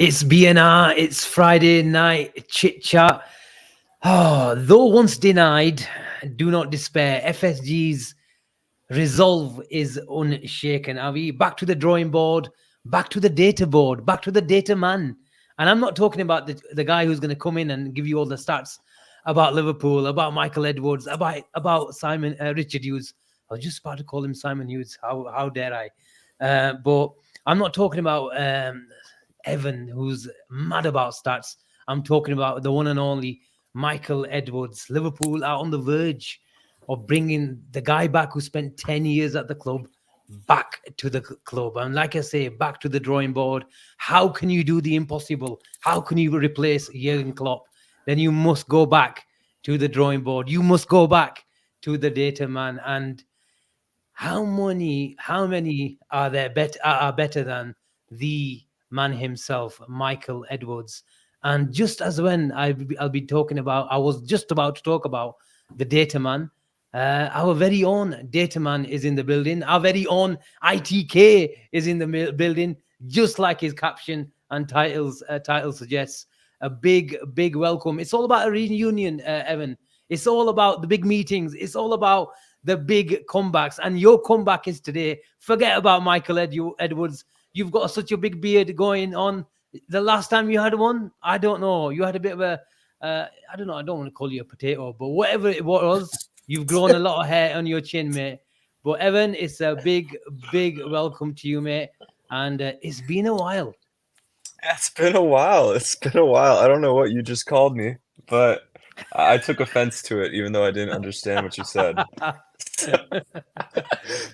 It's BNR, it's Friday night chit chat. Oh, though once denied, do not despair. FSG's resolve is unshaken. Are we back to the drawing board, back to the data board, back to the data man? And I'm not talking about the guy who's going to come in and give you all the stats about Liverpool, about Michael Edwards, about Simon Richard Hughes. I was just about to call him Simon Hughes. How dare I? But I'm not talking about Evan, who's mad about stats. I'm talking about the one and only Michael Edwards. Liverpool are on the verge of bringing the guy back who spent 10 years at the club back to the club. And like I say, back to the drawing board. How can you do the impossible? How can you replace Jurgen Klopp? Then you must go back to the drawing board. You must go back to the data man. And how many are there better than the man himself, Michael Edwards? And just as when I'll be talking about, I was just about to talk about the data man. Our very own data man is in the building. Our very own ITK is in the building, just like his caption and title suggests. A big welcome. It's all about a reunion, Evan. It's all about the big meetings. It's all about the big comebacks. And your comeback is today. Forget about Michael Edwards. You've got such a big beard going on. The last time you had one, I don't know. You had a bit of a, I don't know. I don't want to call you a potato, but whatever it was, you've grown a lot of hair on your chin, mate. But Evan, it's a big welcome to you, mate. And it's been a while. It's been a while. I don't know what you just called me, but I took offense to it, even though I didn't understand what you said.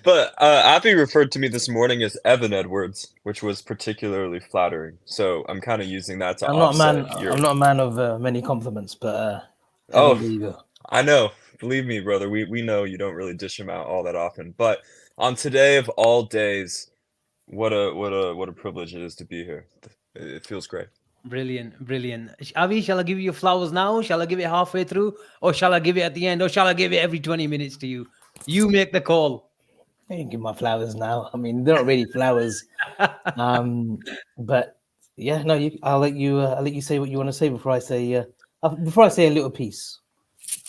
But Avi referred to me this morning as Evan Edwards, which was particularly flattering. So I'm kind of using that to offset. I'm not a man of many compliments, but oh, there you go. I know. Believe me, brother. We know you don't really dish them out all that often. But on today of all days, what a privilege it is to be here. It feels great. Brilliant. Avi, shall I give you flowers now? Shall I give it halfway through? Or shall I give it at the end? Or shall I give it every 20 minutes to you? You make the call. I can give my flowers now. I mean, they're not really flowers. But yeah, no, I'll let you say what you want to say before I say a little piece.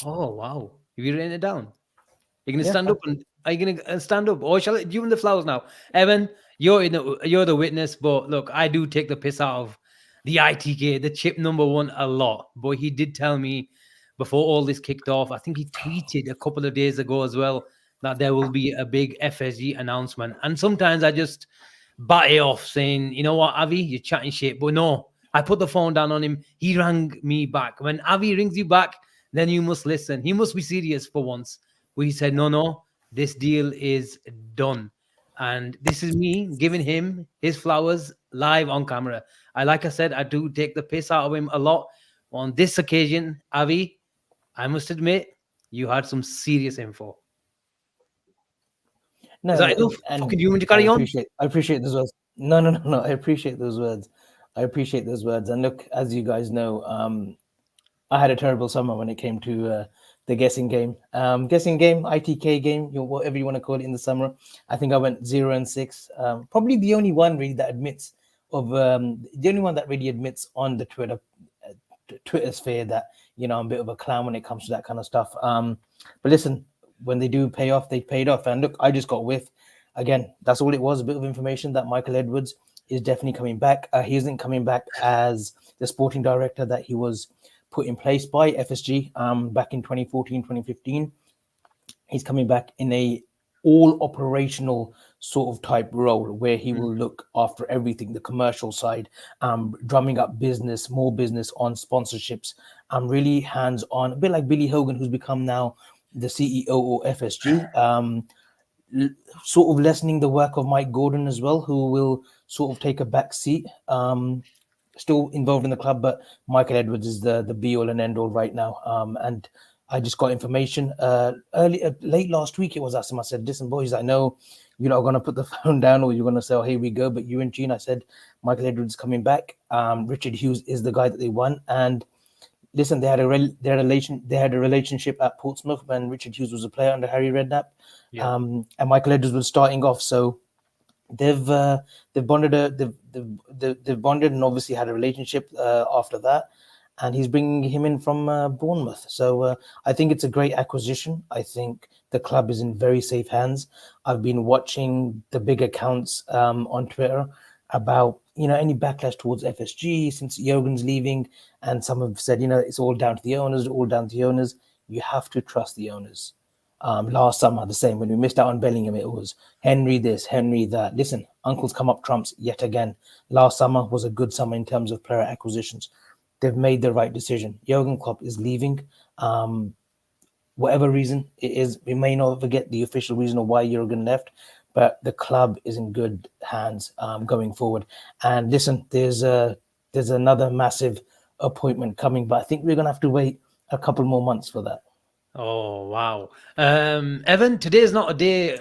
Oh, wow. Have you written it down? You're going to stand up? Are you going to stand up? Or shall I give him the flowers now? Evan, you're the witness, but look, I do take the piss out of the ITK, the chip number one, a lot. But he did tell me before all this kicked off, I think he tweeted a couple of days ago as well, that there will be a big FSG announcement. And sometimes I just bat it off saying, you know what, Avi, you're chatting shit. But no, I put the phone down on him. He rang me back. When Avi rings you back, then you must listen. He must be serious for once. But he said, no, this deal is done. And this is me giving him his flowers live on camera. Like I said, I do take the piss out of him a lot. On this occasion, Avi, I must admit, you had some serious info. No, is that enough? Do you want to carry on? I appreciate those words. No. I appreciate those words. And look, as you guys know, I had a terrible summer when it came to the guessing game, ITK game, whatever you want to call it in the summer. I think I went 0-6. Probably the only one really that admits on the Twitter sphere that, I'm a bit of a clown when it comes to that kind of stuff. But listen, when they do pay off, they paid off. And look, I just got with, again, that's all it was, a bit of information that Michael Edwards is definitely coming back. He isn't coming back as the sporting director that he was put in place by FSG back in 2014, 2015. He's coming back in a all operational sort of type role where he will look after everything, the commercial side, drumming up business, more business on sponsorships, really hands-on, a bit like Billy Hogan, who's become now the CEO of FSG, sort of lessening the work of Mike Gordon as well, who will sort of take a back seat. Still involved in the club, but Michael Edwards is the be all and end all right now. And I just got information late last week. It was asking. I said, "Listen, boys, I know you're not going to put the phone down, or you're going to say, oh, here we go." But you and Gene, I said, Michael Edwards is coming back. Richard Hughes is the guy that they want. And listen, they had a relationship at Portsmouth when Richard Hughes was a player under Harry Redknapp, and Michael Edwards was starting off. So they've bonded they've bonded and obviously had a relationship after that, and he's bringing him in from Bournemouth. So I think it's a great acquisition. I think the club is in very safe hands. I've been watching the big accounts on Twitter about any backlash towards FSG since Jurgen's leaving, and some have said it's all down to the owners, all down to the owners. You have to trust the owners. Last summer, the same. When we missed out on Bellingham, it was Henry this, Henry that. Listen, uncles come up trumps yet again. Last summer was a good summer in terms of player acquisitions. They've made the right decision. Jurgen Klopp is leaving. Whatever reason it is, we may not forget the official reason of why Jurgen left, but the club is in good hands going forward. And listen, there's another massive appointment coming, but I think we're going to have to wait a couple more months for that. Oh, wow. Evan, today's not a day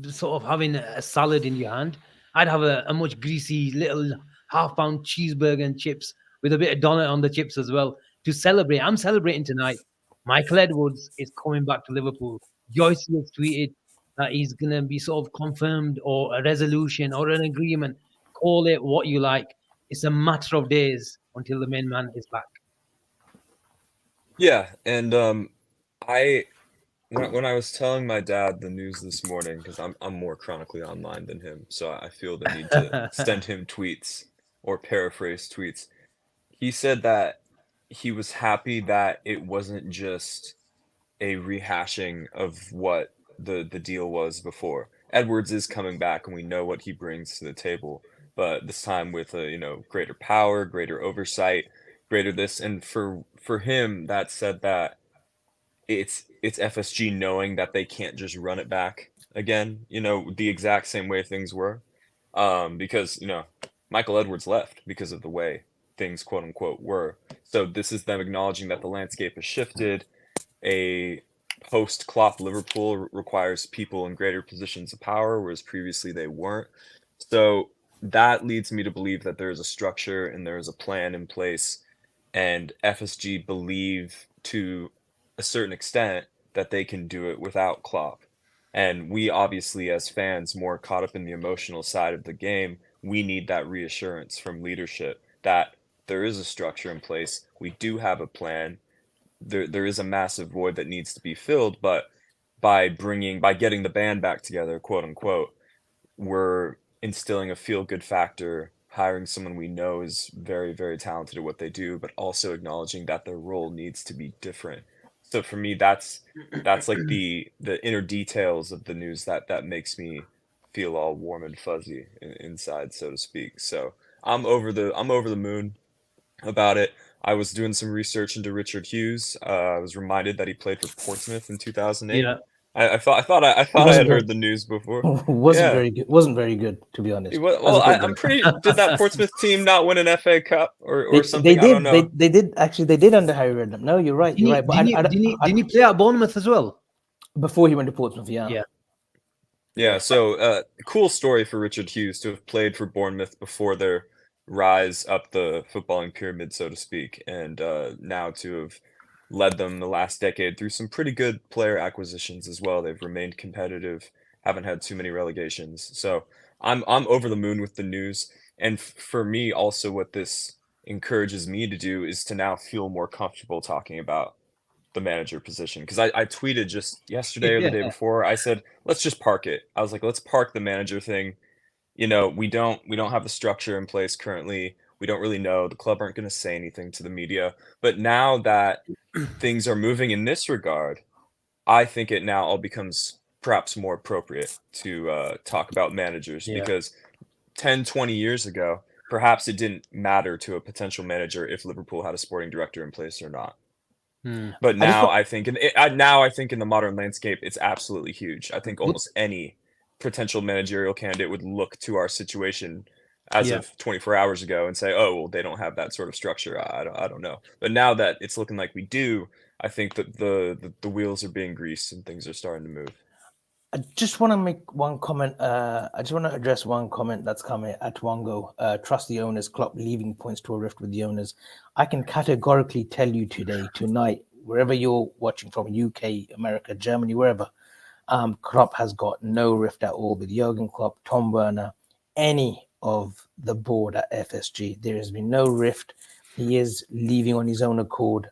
sort of having a salad in your hand. I'd have a much greasy little half-pound cheeseburger and chips with a bit of donut on the chips as well to celebrate. I'm celebrating tonight. Michael Edwards is coming back to Liverpool. Joyce has tweeted that he's going to be sort of confirmed, or a resolution or an agreement. Call it what you like. It's a matter of days until the main man is back. Yeah, and when I was telling my dad the news this morning, because I'm more chronically online than him, so I feel the need to send him tweets or paraphrase tweets. He said that he was happy that it wasn't just a rehashing of what the deal was before. Edwards is coming back, and we know what he brings to the table, but this time with greater power, greater oversight, greater this, and for him, that said that it's FSG knowing that they can't just run it back again, the exact same way things were, because Michael Edwards left because of the way things quote unquote were. So this is them acknowledging that the landscape has shifted. A post Klopp Liverpool requires people in greater positions of power, whereas previously they weren't. So that leads me to believe that there is a structure and there is a plan in place, and FSG believe to a certain extent that they can do it without Klopp. And we obviously, as fans, more caught up in the emotional side of the game, we need that reassurance from leadership that there is a structure in place. We do have a plan. There is a massive void that needs to be filled, but by getting the band back together, quote unquote, we're instilling a feel-good factor, hiring someone we know is very, very talented at what they do, but also acknowledging that their role needs to be different. So for me, that's like the inner details of the news that makes me feel all warm and fuzzy inside, so to speak. So I'm over the moon about it. I was doing some research into Richard Hughes. I was reminded that he played for Portsmouth in 2008. Yeah. I thought I had heard the news before. Wasn't very good. Wasn't very good, to be honest. Well, I'm pretty. Did that Portsmouth team not win an FA Cup or something? They did. I don't know. They did actually. They did under Harry Redknapp. No, you're right. You're right. But Didn't he play at Bournemouth as well? Before he went to Portsmouth, yeah. Yeah. So, cool story for Richard Hughes to have played for Bournemouth before their rise up the footballing pyramid, so to speak, and now to have led them the last decade through some pretty good player acquisitions as well. They've remained competitive, haven't had too many relegations. So I'm over the moon with the news. And for me, also, what this encourages me to do is to now feel more comfortable talking about the manager position. Because I tweeted just yesterday or the day before, I said, let's just park it. I was like, let's park the manager thing. We don't have the structure in place currently. We don't really know. The club aren't going to say anything to the media. But now that things are moving in this regard, I think it now all becomes perhaps more appropriate to talk about managers, because 10, 20 years ago, perhaps it didn't matter to a potential manager if Liverpool had a sporting director in place or not. But now I think in the modern landscape, it's absolutely huge. I think almost any potential managerial candidate would look to our situation as of 24 hours ago and say, oh, well, they don't have that sort of structure. I don't know. But now that it's looking like we do, I think that the wheels are being greased and things are starting to move. I just want to make one comment. I just want to address one comment that's coming at Wango. Trust the owners. Klopp leaving points to a rift with the owners. I can categorically tell you tonight, wherever you're watching from, UK, America, Germany, wherever, Klopp has got no rift at all with Jurgen Klopp, Tom Werner, any of the board at FSG. There has been no rift. He is leaving on his own accord.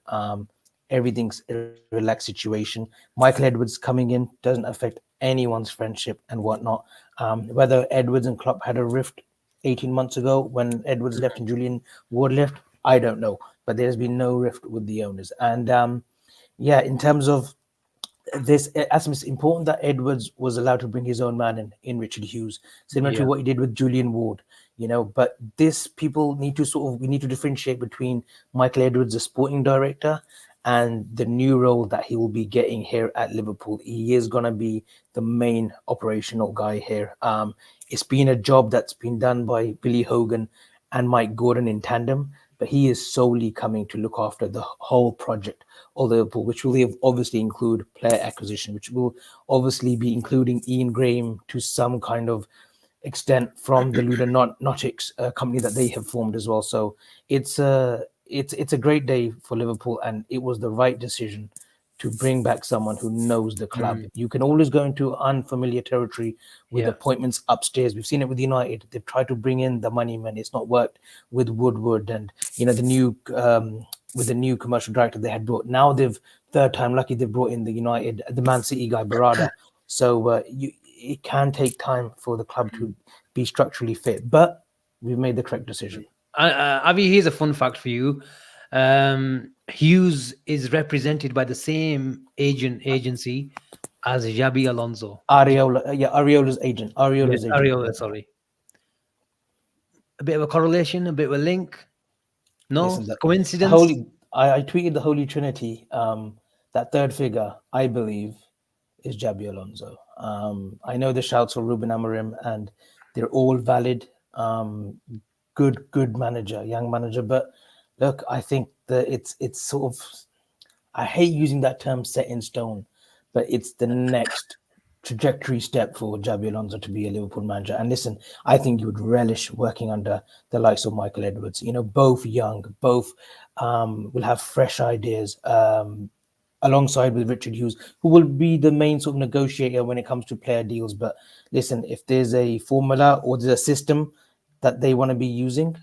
Everything's a relaxed situation. Michael Edwards coming in doesn't affect anyone's friendship and whatnot. Whether Edwards and Klopp had a rift 18 months ago when Edwards left and Julian Ward left, I don't know. But there's been no rift with the owners. And yeah, in terms of this, as it's important that Edwards was allowed to bring his own man in Richard Hughes, similar to what he did with Julian Ward, but this people need to we need to differentiate between Michael Edwards, the sporting director, and the new role that he will be getting here at Liverpool. He is going to be the main operational guy here. It's been a job that's been done by Billy Hogan and Mike Gordon in tandem, but he is solely coming to look after the whole project of Liverpool, which will obviously include player acquisition, which will obviously be including Ian Graham to some kind of extent from the Ludonautics company that they have formed as well. So it's a great day for Liverpool, and it was the right decision to bring back someone who knows the club. You can always go into unfamiliar territory with appointments upstairs. We've seen it with United. They've tried to bring in the money man. It's not worked with Woodward and the new with the new commercial director they had brought. Now they've third time lucky they've brought in the Man City guy Barada. So it can take time for the club to be structurally fit, but we've made the correct decision. Avi, here's a fun fact for you. Hughes is represented by the same agency as Xabi Alonso. Areola's agent. Areola, sorry. A bit of a correlation, a bit of a link. No? Listen, Coincidence? I tweeted the Holy Trinity. That third figure, I believe, is Xabi Alonso. I know the shouts for Ruben Amorim, and they're all valid. Good manager, young manager. But look, I think that it's sort of, I hate using that term set in stone, but it's the next trajectory step for Xabi Alonso to be a Liverpool manager. And listen, I think you would relish working under the likes of Michael Edwards. Both young, both will have fresh ideas. Alongside with Richard Hughes, who will be the main sort of negotiator when it comes to player deals. But listen, if there's a formula or there's a system that they want to be using,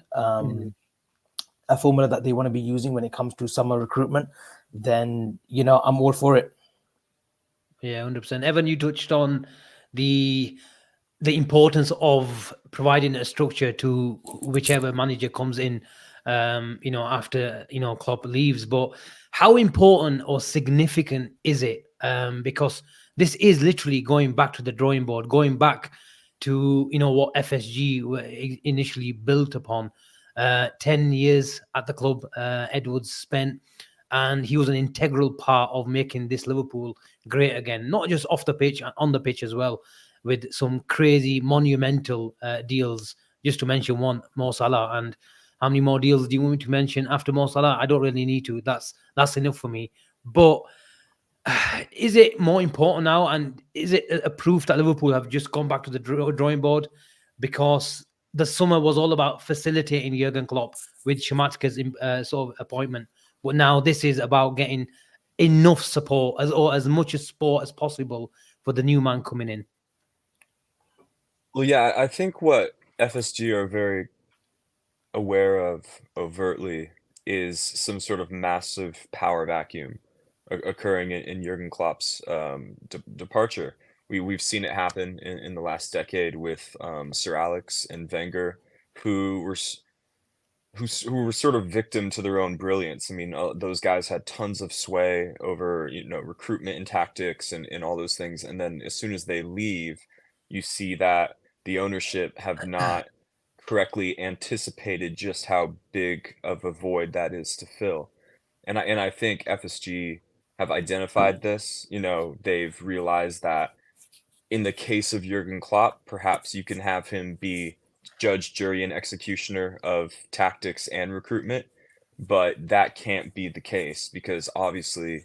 a formula that they want to be using when it comes to summer recruitment, then I'm all for it. Yeah, 100%. Evan, you touched on the importance of providing a structure to whichever manager comes in, after Klopp leaves. But how important or significant is it? Because this is literally going back to the drawing board, going back to what FSG were initially built upon. 10 years at the club, Edwards spent, and he was an integral part of making this Liverpool great again, not just off the pitch, on the pitch as well, with some crazy monumental deals. Just to mention one, Mo Salah. And how many more deals do you want me to mention after Mo Salah? I don't really need to. That's enough for me. But is it more important now? And is it a proof that Liverpool have just gone back to the drawing board? Because the summer was all about facilitating Jurgen Klopp with Schumacher's sort of appointment. But now this is about getting enough support as much as support as possible for the new man coming in. Well, yeah, I think what FSG are very aware of overtly is some sort of massive power vacuum occurring in Jurgen Klopp's departure. We've seen it happen in the last decade with Sir Alex and Wenger, who were sort of victim to their own brilliance. I mean, those guys had tons of sway over recruitment and tactics and all those things. And then as soon as they leave, you see that the ownership have not correctly anticipated just how big of a void that is to fill. And I think FSG have identified this. They've realized that in the case of Jurgen Klopp, perhaps you can have him be judge, jury, and executioner of tactics and recruitment, but that can't be the case because obviously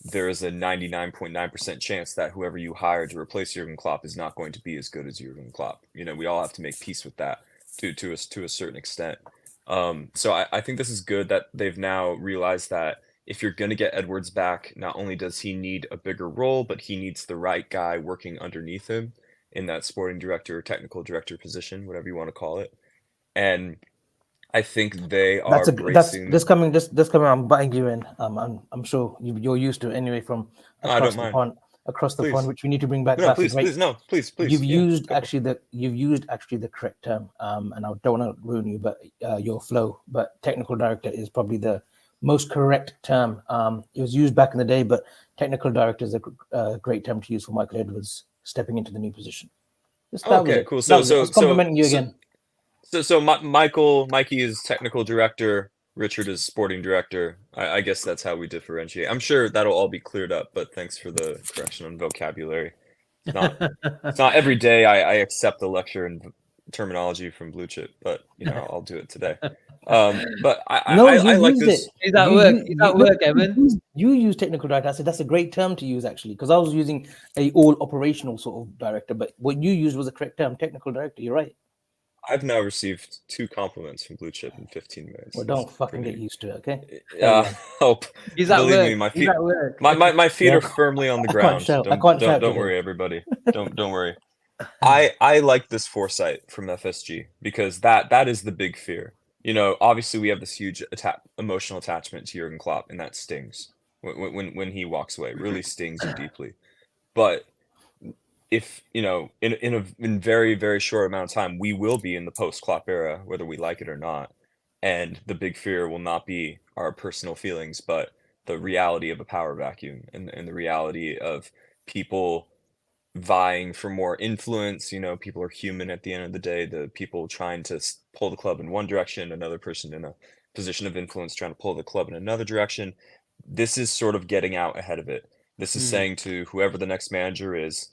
there is a 99.9% chance that whoever you hire to replace Jurgen Klopp is not going to be as good as Jurgen Klopp. We all have to make peace with that to a certain extent. So I think this is good that they've now realized that if you're going to get Edwards back, not only does he need a bigger role, but he needs the right guy working underneath him in that sporting director or technical director position, whatever you want to call it. And I think they are bracing. This coming. I'm butting you in. I'm sure you're used to it anyway from I across don't the mind. pond. Across the Please. pond, which we need to bring back. No, That's please, great. please, no, please. You've Yeah, used go. actually the correct term, and I don't want to ruin you, but your flow. But technical director is probably the most correct term. It was used back in the day, but technical director is a great term to use for Michael Edwards stepping into the new position. Okay, cool. I was complimenting you again. So Mikey is technical director. Richard is sporting director. I guess that's how we differentiate. I'm sure that'll all be cleared up, but thanks for the correction on vocabulary. It's not every day I accept the lecture and terminology from Blue Chip, but I'll do it today. But I like this. Is that work, Evan? You use technical director. I said that's a great term to use actually, because I was using a all operational sort of director, but what you used was the correct term, technical director. You're right. I've now received 2 compliments from Blue Chip in 15 minutes. Well, don't fucking get used to it, okay? Hope. Is that Believe work? me, my Is feet, that work? my feet are firmly on the ground. Don't worry, everybody. Don't worry. I like this foresight from FSG because that is the big fear. Obviously we have this huge emotional attachment to Jurgen Klopp, and that stings when he walks away. It really stings you deeply. But if in very, very short amount of time, we will be in the post-Klopp era, whether we like it or not. And the big fear will not be our personal feelings, but the reality of a power vacuum and the reality of people vying for more influence. People are human at the end of the day. The people trying to pull the club in one direction, another person in a position of influence trying to pull the club in another direction. This is sort of getting out ahead of it. This is saying to whoever the next manager is,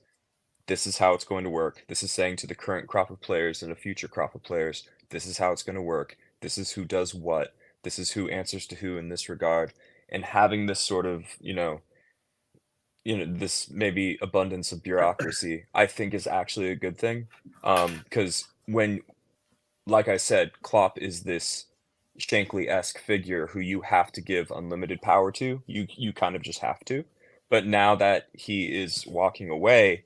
this is how it's going to work. This is saying to the current crop of players and a future crop of players, this is how it's going to work. This is who does what. This is who answers to who in this regard. And having this sort of, this maybe abundance of bureaucracy, I think is actually a good thing. Because when, like I said, Klopp is this Shankly-esque figure who you have to give unlimited power to. You kind of just have to. But now that he is walking away,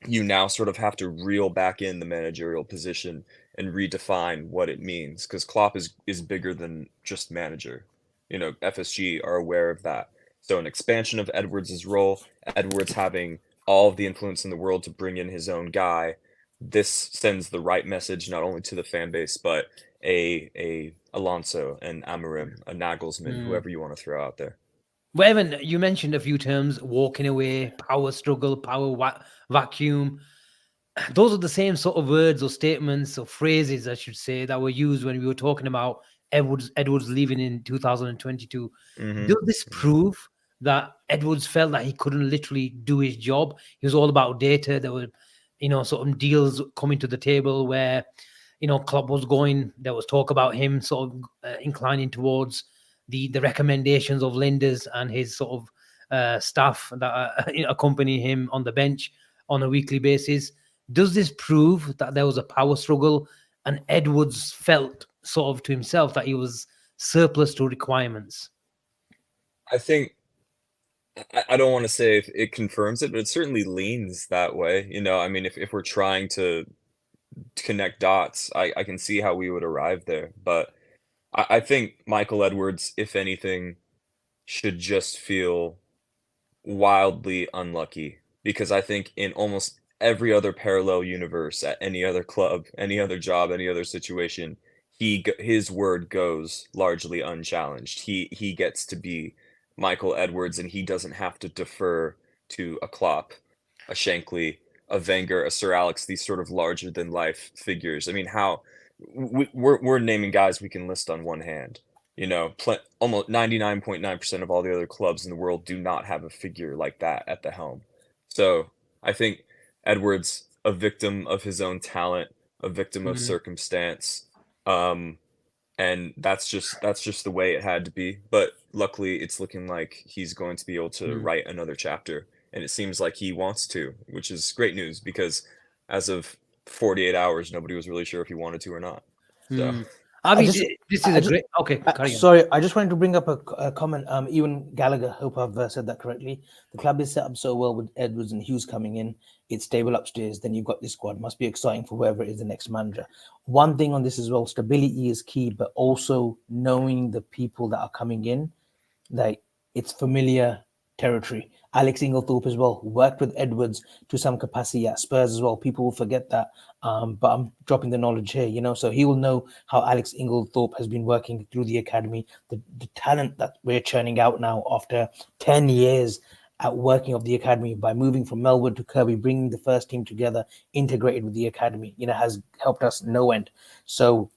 you now sort of have to reel back in the managerial position and redefine what it means, because Klopp is bigger than just manager. FSG are aware of that. So an expansion of Edwards' role, Edwards having all of the influence in the world to bring in his own guy, this sends the right message not only to the fan base, but a Alonso, and Amorim, a Nagelsmann, whoever you want to throw out there. Well, Evan, you mentioned a few terms: walking away, power struggle, power vacuum. Those are the same sort of words or statements or phrases, I should say, that were used when we were talking about Edwards leaving in 2022. Does this prove that Edwards felt that he couldn't literally do his job? He was all about data. There were, sort of deals coming to the table where, Klopp was going. There was talk about him sort of inclining towards the recommendations of lenders and his sort of staff that accompany him on the bench on a weekly basis. Does this prove that there was a power struggle and Edwards felt sort of to himself that he was surplus to requirements? I think, I don't want to say if it confirms it, but it certainly leans that way. If we're trying to connect dots, I can see how we would arrive there. But I think Michael Edwards, if anything, should just feel wildly unlucky, because I think in almost every other parallel universe, at any other club, any other job, any other situation, his word goes largely unchallenged. He gets to be Michael Edwards, and he doesn't have to defer to a Klopp, a Shankly, a Wenger, a Sir Alex, these sort of larger than life figures. How we're naming guys we can list on one hand. Almost 99.9% of all the other clubs in the world do not have a figure like that at the helm. So I think Edwards, a victim of his own talent, a victim of circumstance, and that's just the way it had to be. But luckily, it's looking like he's going to be able to write another chapter, and it seems like he wants to, which is great news, because as of 48 hours, nobody was really sure if he wanted to or not. So. Avi, just- this is I a just- great. Okay, carry on. Sorry, I just wanted to bring up a comment. Ewan Gallagher, hope I've said that correctly. The club is set up so well with Edwards and Hughes coming in. It's stable upstairs. Then you've got this squad. Must be exciting for whoever is the next manager. One thing on this as well: stability is key, but also knowing the people that are coming in, like it's familiar territory. Alex Inglethorpe as well worked with Edwards to some capacity at Spurs as well. People will forget that, but I'm dropping the knowledge here, you know. So he will know how Alex Inglethorpe has been working through the academy, the talent that we're churning out now after 10 years at working of the academy by moving from Melwood to Kirby, bringing the first team together, integrated with the academy, you know, has helped us no end. So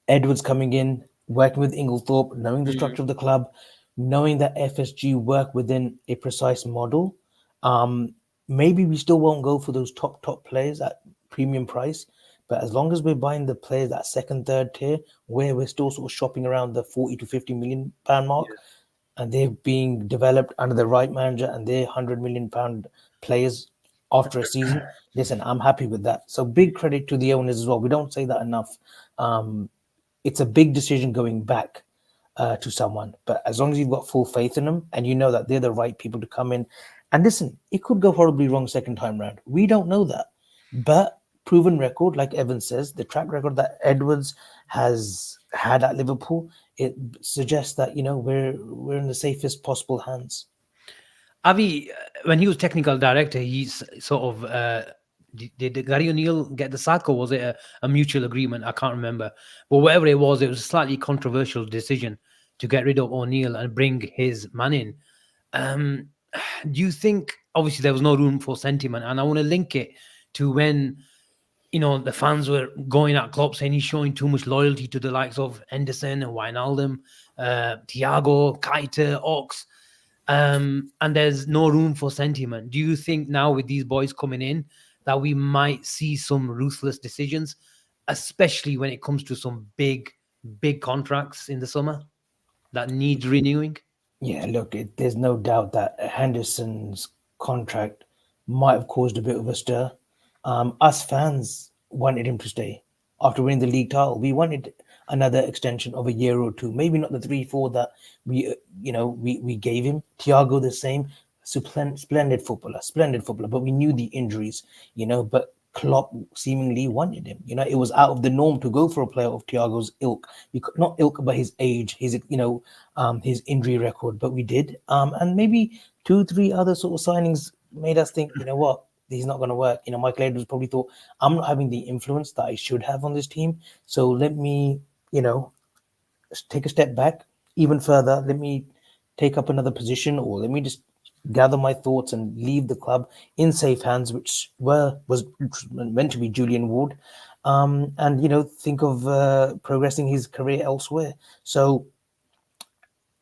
Edwards coming in, working with Inglethorpe, knowing the structure of the club, knowing that FSG work within a precise model. Maybe we still won't go for those top players at premium price, but as long as we're buying the players at second, third tier, where we're still sort of shopping around the 40 to 50 million pound mark, and they're being developed under the right manager, and they're 100 million pound players after a season. Listen, I'm happy with that. So big credit to the owners as well. We don't say that enough. It's a big decision going back to someone, but as long as you've got full faith in them and you know that they're the right people to come in, and listen, it could go horribly wrong second time round. We don't know that, but proven record, like Evan says, the track record that Edwards has had at Liverpool, it suggests that, you know, we're in the safest possible hands. Avi, when he was technical director, he's sort of did Gary O'Neill get the sack, or was it a mutual agreement? I can't remember. But whatever it was a slightly controversial decision to get rid of O'Neill and bring his man in. Do you think, obviously there was no room for sentiment, and I want to link it to when, you know, the fans were going at Klopp saying he's showing too much loyalty to the likes of Henderson and Wijnaldum, Thiago, Keita, Ox, and there's no room for sentiment. Do you think now with these boys coming in that we might see some ruthless decisions, especially when it comes to some big contracts in the summer that need renewing? Yeah, look, there's no doubt that Henderson's contract might have caused a bit of a stir. Us fans wanted him to stay after winning the league title. We wanted another extension of a year or two, maybe not the 3-4 that we gave him. Thiago the same, splendid footballer, but we knew the injuries, you know. But Klopp seemingly wanted him. You know, it was out of the norm to go for a player of Thiago's ilk, not ilk, but his age, his his injury record. But we did, and maybe 2-3 other sort of signings made us think, you know what, he's not going to work. You know, Michael Edwards probably thought, I'm not having the influence that I should have on this team, so let me, you know, take a step back even further. Let me take up another position, or let me just gather my thoughts and leave the club in safe hands, which was meant to be Julian Ward, and, you know, think of progressing his career elsewhere. So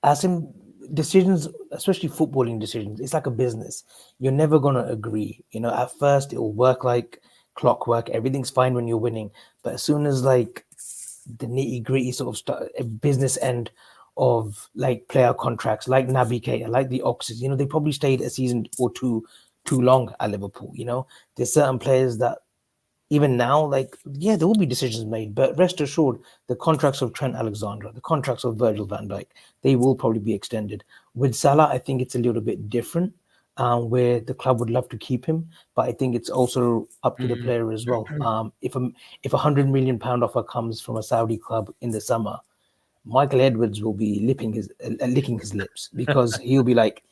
as in decisions, especially footballing decisions, it's like a business. You're never going to agree. You know, at first it'll work like clockwork. Everything's fine when you're winning. But as soon as like the nitty gritty sort of business end of like player contracts, like Naby Keita, like the Oxes, you know, they probably stayed a season or two too long at Liverpool. You know, there's certain players that even now, like, yeah, there will be decisions made, but rest assured, the contracts of Trent Alexander, the contracts of Virgil van Dijk, they will probably be extended. With Salah, I think it's a little bit different, where the club would love to keep him, but I think it's also up to the player as well. If £100 million offer comes from a Saudi club in the summer, Michael Edwards will be licking his lips, because he'll be like,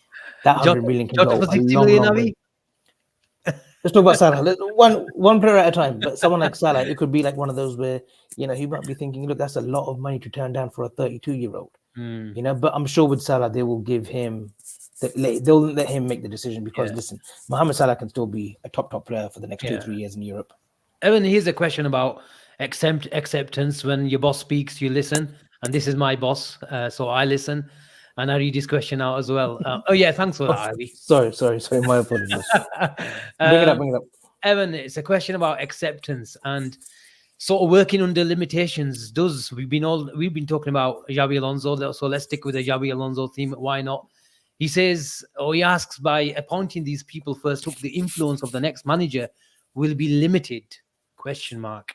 that 100 million can Jota go for a 60 long, million, long Avi? way. Let's talk about Salah. One player at a time. But someone like Salah, it could be like one of those where, you know, he might be thinking, look, that's a lot of money to turn down for a 32-year-old. You know, but I'm sure with Salah, they will give him, they'll let him make the decision, because listen, Mohamed Salah can still be a top player for the next 2-3 years in Europe. Evan, here's a question about acceptance. When your boss speaks, you listen, and this is my boss, so I listen, and I read this question out as well. Oh yeah, thanks for that, Ivy. Sorry, my apologies. Bring it up. Evan, it's a question about acceptance and sort of working under limitations. We've been talking about Xabi Alonso, so let's stick with the Xabi Alonso theme. Why not? He says, or he asks, by appointing these people first, look, the influence of the next manager will be limited? Question mark.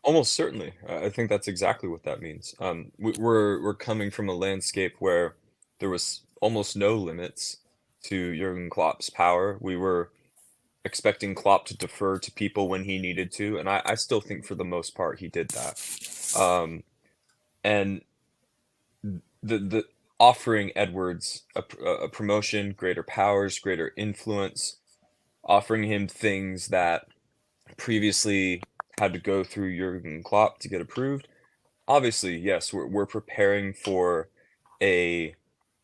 Almost certainly. I think that's exactly what that means. We're coming from a landscape where there was almost no limits to Jurgen Klopp's power. We were expecting Klopp to defer to people when he needed to, and I still think for the most part he did that. Um, and the offering Edwards a promotion, greater powers, greater influence, offering him things that previously had to go through Jurgen Klopp to get approved. Obviously, yes, we're preparing for a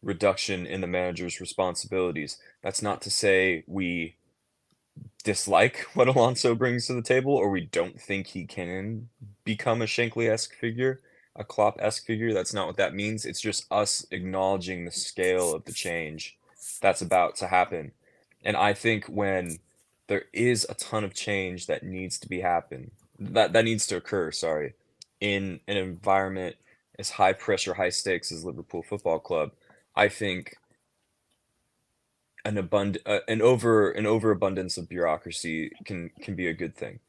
reduction in the manager's responsibilities. That's not to say we dislike what Alonso brings to the table, or we don't think he can become a Shankly-esque figure, a Klopp-esque figure. That's not what that means. It's just us acknowledging the scale of the change that's about to happen. And I think when there is a ton of change that needs to be happen, that needs to occur, sorry, in an environment as high pressure, high stakes as Liverpool Football Club, I think an overabundance of bureaucracy can be a good thing.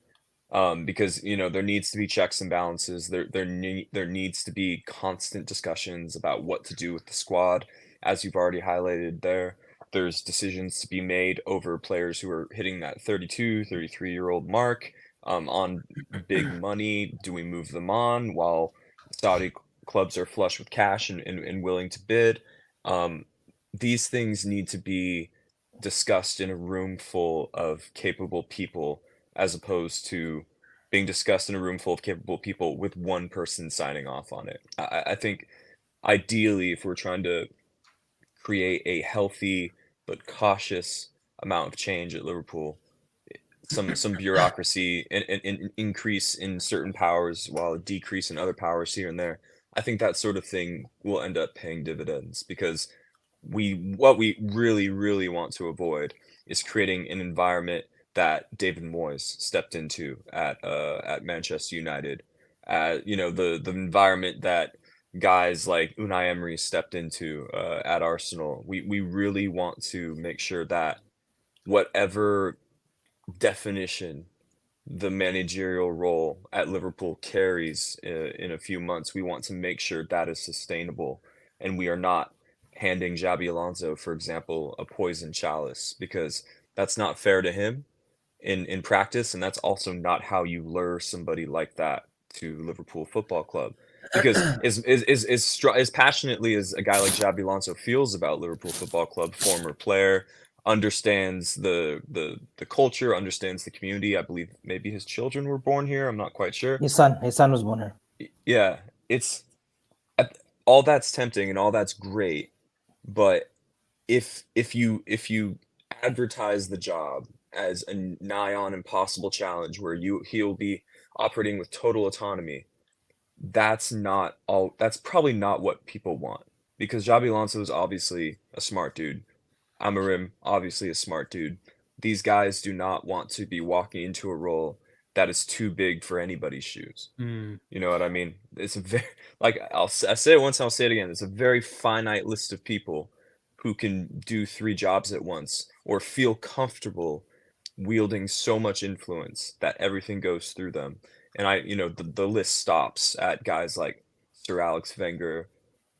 Because there needs to be checks and balances. There needs to be constant discussions about what to do with the squad, as you've already highlighted there. There's decisions to be made over players who are hitting that 32, 33-year-old mark, on big money. Do we move them on while Saudi clubs are flush with cash and willing to bid? These things need to be discussed in a room full of capable people, as opposed to being discussed in a room full of capable people with one person signing off on it. I think ideally, if we're trying to create a healthy but cautious amount of change at Liverpool, some bureaucracy and increase in certain powers while a decrease in other powers here and there. I think that sort of thing will end up paying dividends, because what we really, really want to avoid is creating an environment that David Moyes stepped into at Manchester United. The environment that guys like Unai Emery stepped into at Arsenal. We really want to make sure that whatever definition the managerial role at Liverpool carries in a few months, we want to make sure that is sustainable, and we are not handing Xabi Alonso, for example, a poison chalice, because that's not fair to him in practice, and that's also not how you lure somebody like that to Liverpool Football Club. Because as passionately as a guy like Xabi Alonso feels about Liverpool Football Club, former player, understands the culture, understands the community. I believe maybe his children were born here. I'm not quite sure. His son was born here. Yeah, it's all that's tempting and all that's great, but if you advertise the job as a nigh on impossible challenge where he'll be operating with total autonomy, that's probably not what people want, because Xabi Alonso is obviously a smart dude. Amarim, obviously a smart dude. These guys do not want to be walking into a role that is too big for anybody's shoes. Mm. You know what I mean? It's a very, like, I say it once, I'll say it again. It's a very finite list of people who can do 3 jobs at once or feel comfortable wielding so much influence that everything goes through them. And the list stops at guys like Sir Alex Wenger,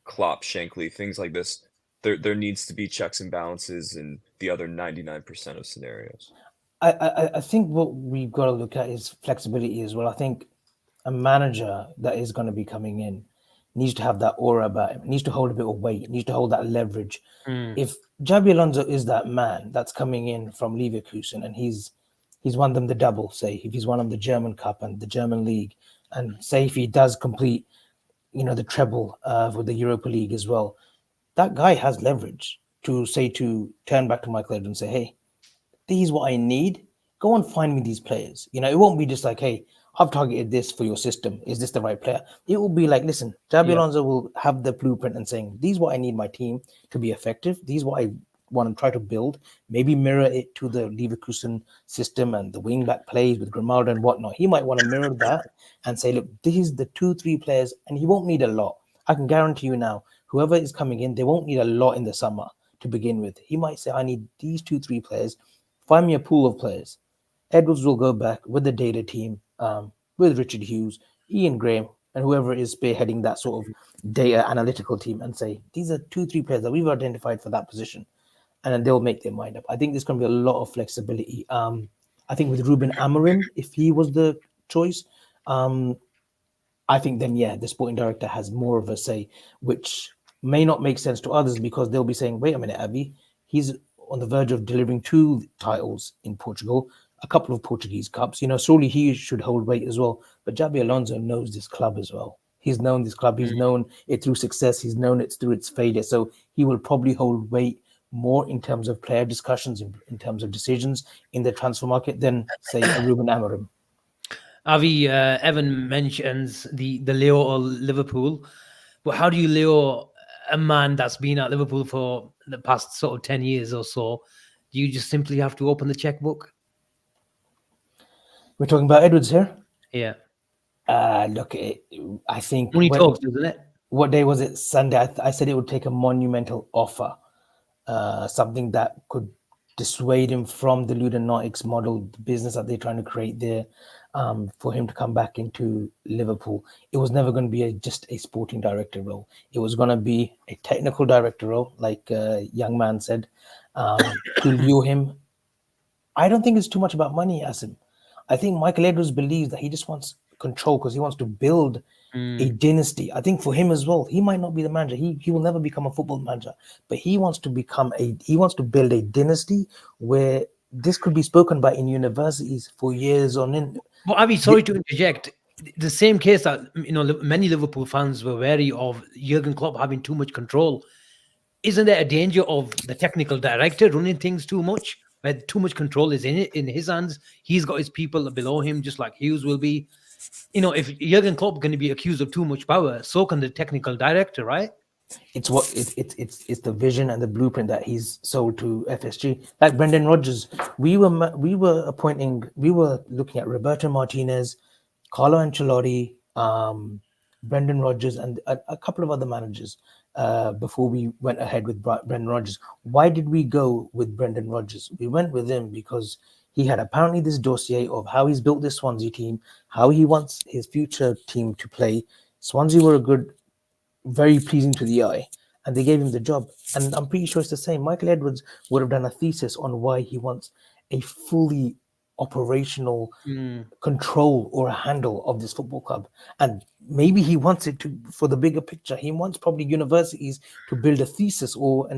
Klopp, Shankly, things like this. There needs to be checks and balances in the other 99% of scenarios. I think what we've got to look at is flexibility as well. I think a manager that is going to be coming in needs to have that aura about him, needs to hold a bit of weight, needs to hold that leverage. If Xabi Alonso is that man that's coming in from Leverkusen and he's won them the double, say, if he's won them the German Cup and the German League, and say if he does complete, the treble with the Europa League as well, that guy has leverage to turn back to Michael Edwards and say, hey, this is what I need. Go and find me these players. It won't be just like, hey, I've targeted this for your system. Is this the right player? It will be like, listen, Xabi Alonso will have the blueprint and saying, these is what I need my team to be effective. These is what I want to try to build. Maybe mirror it to the Leverkusen system and the wing-back plays with Grimaldo and whatnot. He might want to mirror that and say, look, this is the 2-3 players, and he won't need a lot. I can guarantee you now, whoever is coming in, they won't need a lot in the summer to begin with. He might say, I need these 2-3 players. Find me a pool of players. Edwards will go back with the data team, with Richard Hughes, Ian Graham, and whoever is spearheading that sort of data analytical team and say, these are 2-3 players that we've identified for that position. And then they'll make their mind up. I think there's going to be a lot of flexibility. I think with Ruben Amorim, if he was the choice, I think then, yeah, the sporting director has more of a say, which may not make sense to others because they'll be saying, wait a minute, Abby, he's on the verge of delivering 2 titles in Portugal, a couple of Portuguese cups. Surely he should hold weight as well. But Javi Alonso knows this club as well. He's known this club. He's known it through success. He's known it through its failure. So he will probably hold weight more in terms of player discussions, in terms of decisions in the transfer market than, say, a Ruben Amorim. Avi, Evan mentions the Leo or Liverpool, but how do you Leo a man that's been at Liverpool for the past sort of 10 years or so? Do you just simply have to open the checkbook? We're talking about Edwards here. Yeah. Look, I think Money talks, doesn't it? What day was it? Sunday. I said it would take a monumental offer, something that could dissuade him from the Ludonatics model, the business that they're trying to create there, for him to come back into Liverpool. It was never going to be just a sporting director role. It was going to be a technical director role, like young man said, to lure him. I don't think it's too much about money, Asim. I think Michael Edwards believes that he just wants control because he wants to build a dynasty. I think for him as well, he might not be the manager. He will never become a football manager, but he wants to build a dynasty where this could be spoken about in universities for years on end. But Avi, sorry to interject. The same case that many Liverpool fans were wary of Jurgen Klopp having too much control. Isn't there a danger of the technical director running things too much? Where too much control is in his hands. He's got his people below him, just like Hughes will be. If Jurgen Klopp is going to be accused of too much power, so can the technical director, right? It's the vision and the blueprint that he's sold to FSG. Like Brendan Rodgers, we were looking at Roberto Martinez, Carlo Ancelotti, Brendan Rodgers, and a couple of other managers before we went ahead with Brendan Rodgers. Why did we go with Brendan Rodgers? We went with him because he had apparently this dossier of how he's built this Swansea team, how he wants his future team to play. Swansea were very pleasing to the eye, and they gave him the job. And I'm pretty sure it's the same. Michael Edwards would have done a thesis on why he wants a fully operational control or a handle of this football club. And maybe he wants it for the bigger picture. He wants probably universities to build a thesis or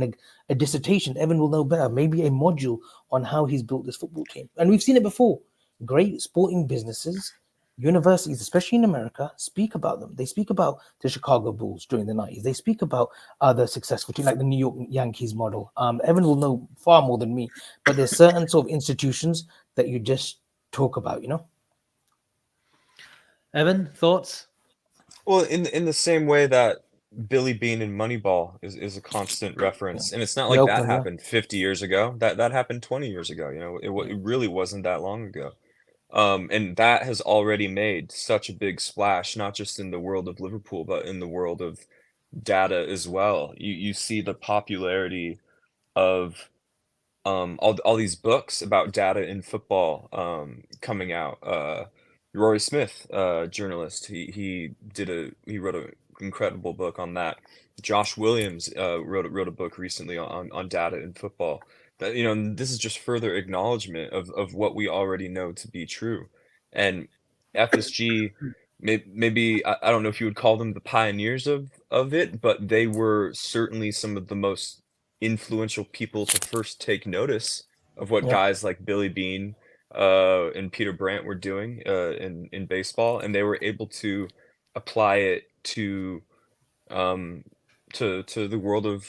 a dissertation. Evan will know better. Maybe a module on how he's built this football team. And we've seen it before. Great sporting businesses, universities, especially in America, speak about them. They speak about the Chicago Bulls during the 90s. They speak about other successful teams like the New York Yankees model. Evan will know far more than me, but there's certain sort of institutions that you just talk about, Evan, thoughts? Well, in the same way that Billy Bean in Moneyball is a constant reference, and it's not like that happened 50 years ago. That happened 20 years ago. It really wasn't that long ago. And that has already made such a big splash, not just in the world of Liverpool, but in the world of data as well. You see the popularity of all these books about data in football coming out. Rory Smith, journalist, he wrote an incredible book on that. Josh Williams wrote a book recently on data in football. That this is just further acknowledgement of what we already know to be true. And FSG, maybe I don't know if you would call them the pioneers of it, but they were certainly some of the most influential people to first take notice of what guys like Billy Bean and Peter Brandt were doing in baseball, and they were able to apply it to the world of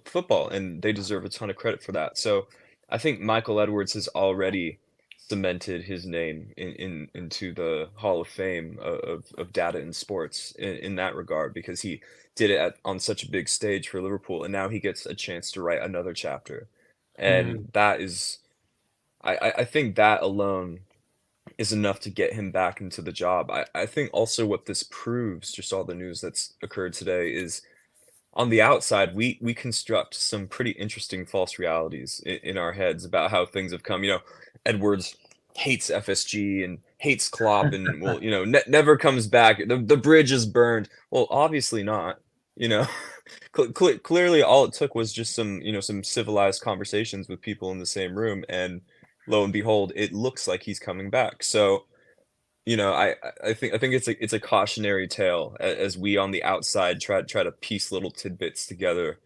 football, and they deserve a ton of credit for that. So I think Michael Edwards has already cemented his name into the Hall of Fame of data in sports in that regard, because he did it on such a big stage for Liverpool, and now he gets a chance to write another chapter. And that is, I think that alone is enough to get him back into the job. I think also what this proves, just all the news that's occurred today, is on the outside, we construct some pretty interesting false realities in our heads about how things have come. Edwards hates FSG and hates Klopp and will, never comes back. The bridge is burned. Well, obviously not. Clearly, all it took was just some civilized conversations with people in the same room, and lo and behold, it looks like he's coming back. So, I think it's a cautionary tale as we on the outside try to piece little tidbits together.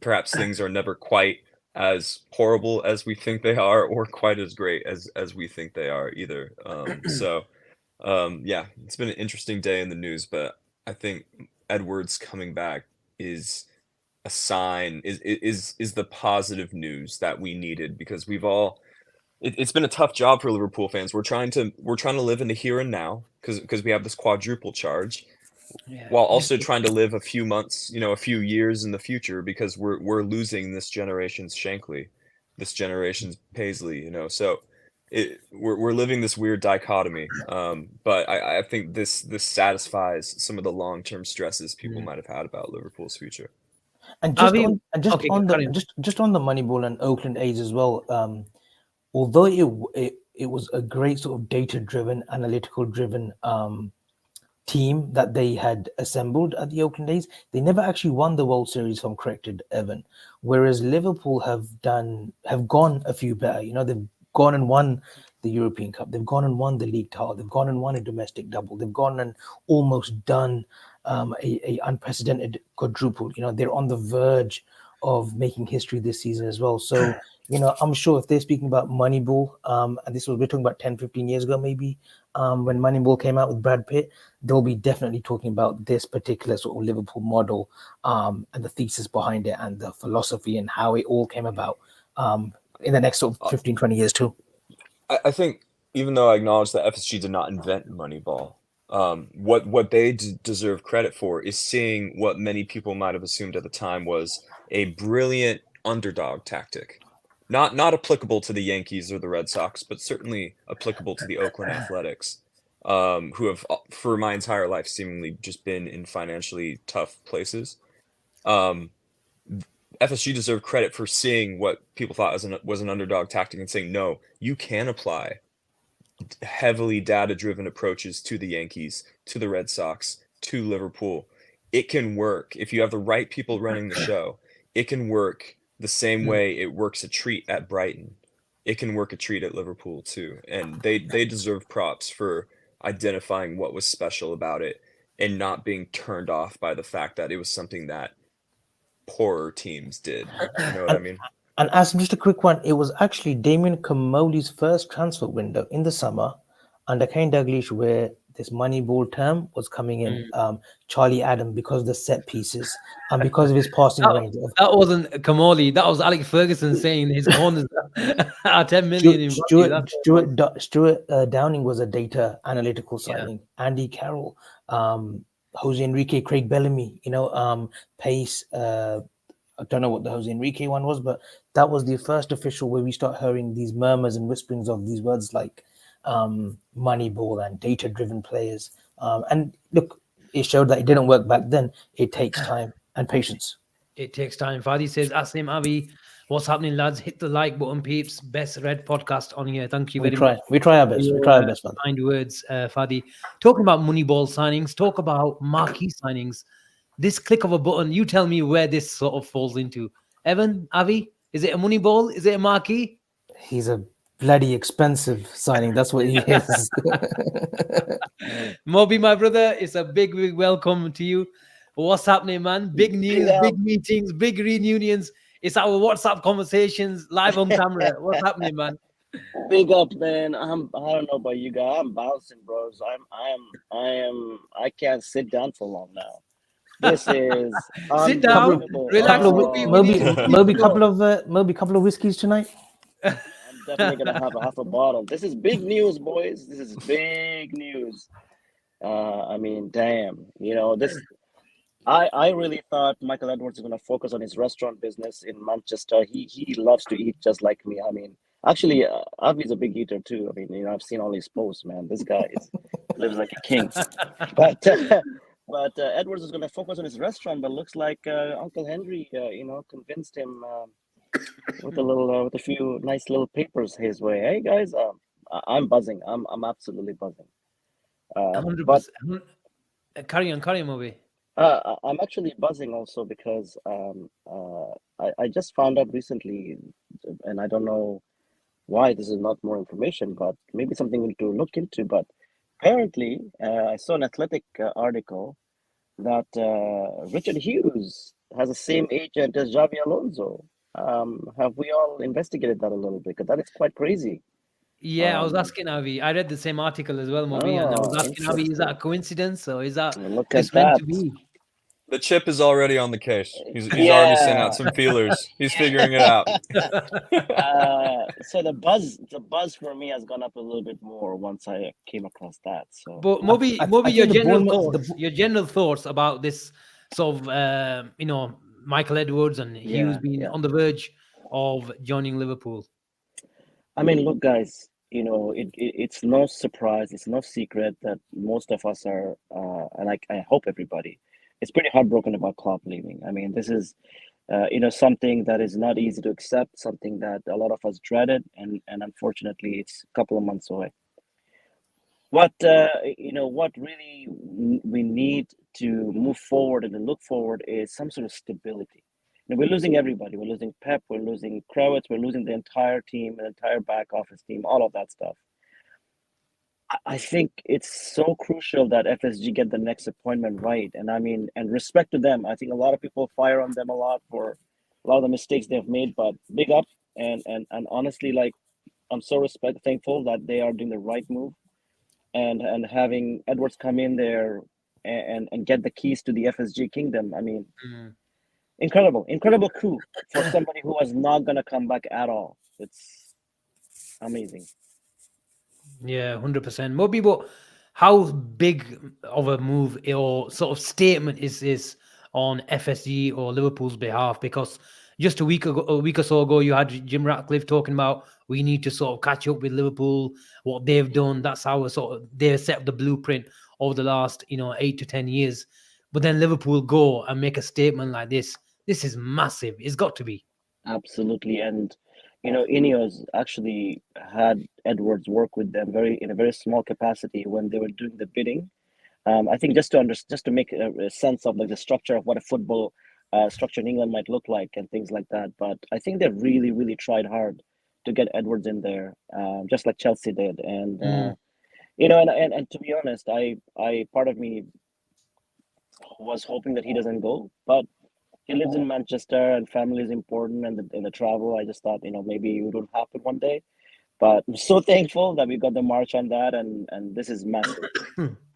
Perhaps things are never quite as horrible as we think they are, or quite as great as we think they are either. Yeah, it's been an interesting day in the news, but I think Edwards coming back is a sign, is the positive news that we needed, because it's been a tough job for Liverpool fans. We're trying to live in the here and now because we have this quadruple charge, Yeah. while also trying to live a few months, a few years in the future, because we're losing this generation's Shankly, this generation's Paisley, so we're living this weird dichotomy. But I think this satisfies some of the long-term stresses people might have had about Liverpool's future. And just Avi, on and just okay, on carry the on. just on the Moneyball and Oakland A's as well. Although it was a great sort of data driven, analytical driven team that they had assembled at the Oakland A's, they never actually won the World Series, if I'm corrected, Evan. Whereas Liverpool have gone a few better. They've gone and won the European Cup. They've gone and won the league title. They've gone and won a domestic double. They've gone and almost done a unprecedented quadruple. They're on the verge of making history this season as well. So, I'm sure if they're speaking about Moneyball, and we're talking about 10, 15 years ago, maybe, when Moneyball came out with Brad Pitt, they'll be definitely talking about this particular sort of Liverpool model, and the thesis behind it and the philosophy and how it all came about, in the next sort of 15, 20 years too. I think, even though I acknowledge that FSG did not invent Moneyball, what they deserve credit for is seeing what many people might have assumed at the time was a brilliant underdog tactic. Not applicable to the Yankees or the Red Sox, but certainly applicable to the Oakland Athletics, who have, for my entire life, seemingly just been in financially tough places. FSG deserved credit for seeing what people thought was an underdog tactic and saying, no, you can apply heavily data-driven approaches to the Yankees, to the Red Sox, to Liverpool. It can work if you have the right people running the show. It can work the same way it works a treat at Brighton. It can work a treat at Liverpool too, and they deserve props for identifying what was special about it and not being turned off by the fact that it was something that poorer teams did. You know what I mean? And as just a quick one, it was actually Damien Comolli's first transfer window in the summer under Kane Dalglish, where this Moneyball term was coming in. Charlie Adam, because of the set pieces and because of his passing range. That wasn't Kamali. That was Alex Ferguson saying his corners are 10 million in value. Stuart Downing was a data analytical signing. Andy Carroll, Jose Enrique, Craig Bellamy, Pace. I don't know what the Jose Enrique one was, but that was the first official where we start hearing these murmurs and whisperings of these words like Moneyball and data-driven players. And look, it showed that it didn't work back then. It takes time and patience. It takes time. Fadi says, Asim Avi, what's happening, lads? Hit the like button, peeps. Best Red podcast on here. Thank you very much. We try our best. We try our best, man. Kind words, Fadi. Talking about Moneyball signings, talk about marquee signings. This click of a button, you tell me where this sort of falls into. Evan, Avi, is it a Moneyball? Is it a marquee? He's a bloody expensive signing. That's what he is. Mobi, my brother, it's a big welcome to you. What's happening, man? Big news, big meetings, big reunions. It's our WhatsApp conversations live on camera. What's happening, man? Big up, man. I don't know about you guys. I'm bouncing, bros. I can't sit down for long now. This is sit down, relax. Moby, couple of whiskeys tonight. I'm definitely gonna have a half a bottle. This is big news, boys. This is big news. I mean, damn. This. I really thought Michael Edwards is gonna focus on his restaurant business in Manchester. He loves to eat just like me. I mean, actually, Avi's a big eater too. I mean, I've seen all his posts, man. This guy lives like a king. But Edwards is going to focus on his restaurant, but looks like Uncle Henry, convinced him with a few nice little papers his way. Hey guys, I'm buzzing. I'm absolutely buzzing. But 100%. Carry on, Mobi. I'm actually buzzing also because I just found out recently, and I don't know why this is not more information, but maybe something to look into. But apparently, I saw an athletic article that Richard Hughes has the same agent as Xavi Alonso. Have we all investigated that a little bit? Because that is quite crazy. Yeah, I was asking Avi. I read the same article as well, Mobi, and I was asking Avi, is that a Interesting. coincidence or is that Look at just meant to that. be? The chip is already on the case. He's already sent out Yeah. some feelers. He's figuring it out. So the buzz for me has gone up a little bit more once I came across that. So But Mobi, I your think the general Bournemouth, thoughts, your general thoughts about this sort of, Michael Edwards and Hughes being yeah. on the verge of joining Liverpool. I mean, look, guys, it's no surprise, it's no secret that most of us are, and I hope everybody, it's pretty heartbroken about Klopp leaving. I mean, this is, something that is not easy to accept, something that a lot of us dreaded, and unfortunately, it's a couple of months away. What what really we need to move forward and to look forward is some sort of stability. We're losing everybody. We're losing Pep. We're losing Kravitz. We're losing the entire team, the entire back office team, all of that stuff. I think it's so crucial that FSG get the next appointment right. And I mean, and respect to them. I think a lot of people fire on them a lot for a lot of the mistakes they've made, but big up. And honestly, like, I'm so thankful that they are doing the right move, and having Edwards come in there and get the keys to the FSG kingdom. I mean, incredible coup for somebody who was not gonna come back at all. It's amazing. Yeah, 100%. Mobi, but how big of a move or sort of statement is this on FSG or Liverpool's behalf? Because just a week or so ago, you had Jim Ratcliffe talking about we need to sort of catch up with Liverpool, what they've done. That's how they've set up the blueprint over the last 8 to 10 years. But then Liverpool go and make a statement like this. This is massive. It's got to be. Absolutely. And Ineos actually had Edwards work with them in a very small capacity when they were doing the bidding. I think just to make a sense of like the structure of what a football structure in England might look like and things like that. But I think they've really, really tried hard to get Edwards in there, just like Chelsea did. And and to be honest, I part of me was hoping that he doesn't go, but he lives in Manchester and family is important, and the travel. I just thought maybe it would happen one day. But I'm so thankful that we got the march on that, and this is massive,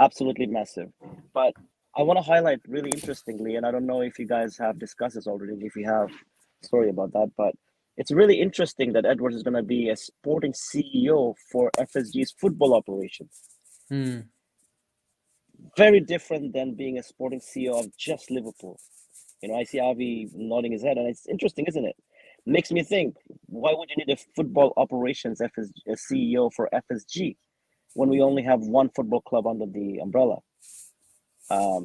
absolutely massive. But I want to highlight really interestingly, and I don't know if you guys have discussed this already, if you have story about that, but it's really interesting that Edwards is going to be a sporting CEO for FSG's football operations. Very different than being a sporting CEO of just Liverpool. I see Avi nodding his head, and it's interesting, isn't it? Makes me think, why would you need a football operations a CEO for FSG when we only have one football club under the umbrella?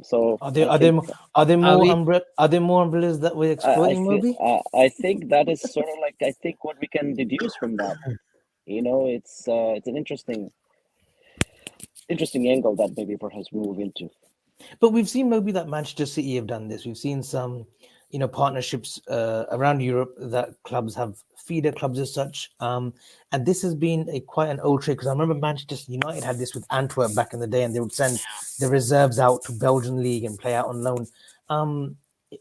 So are there more umbrellas that we're exploiting, Mobi? I think that is sort of like what we can deduce from that. It's an interesting angle that maybe perhaps we move into. But we've seen maybe that Manchester City have done this. We've seen some, partnerships around Europe that clubs have feeder clubs as such. And this has been quite an old trick, because I remember Manchester United had this with Antwerp back in the day, and they would send the reserves out to Belgian league and play out on loan.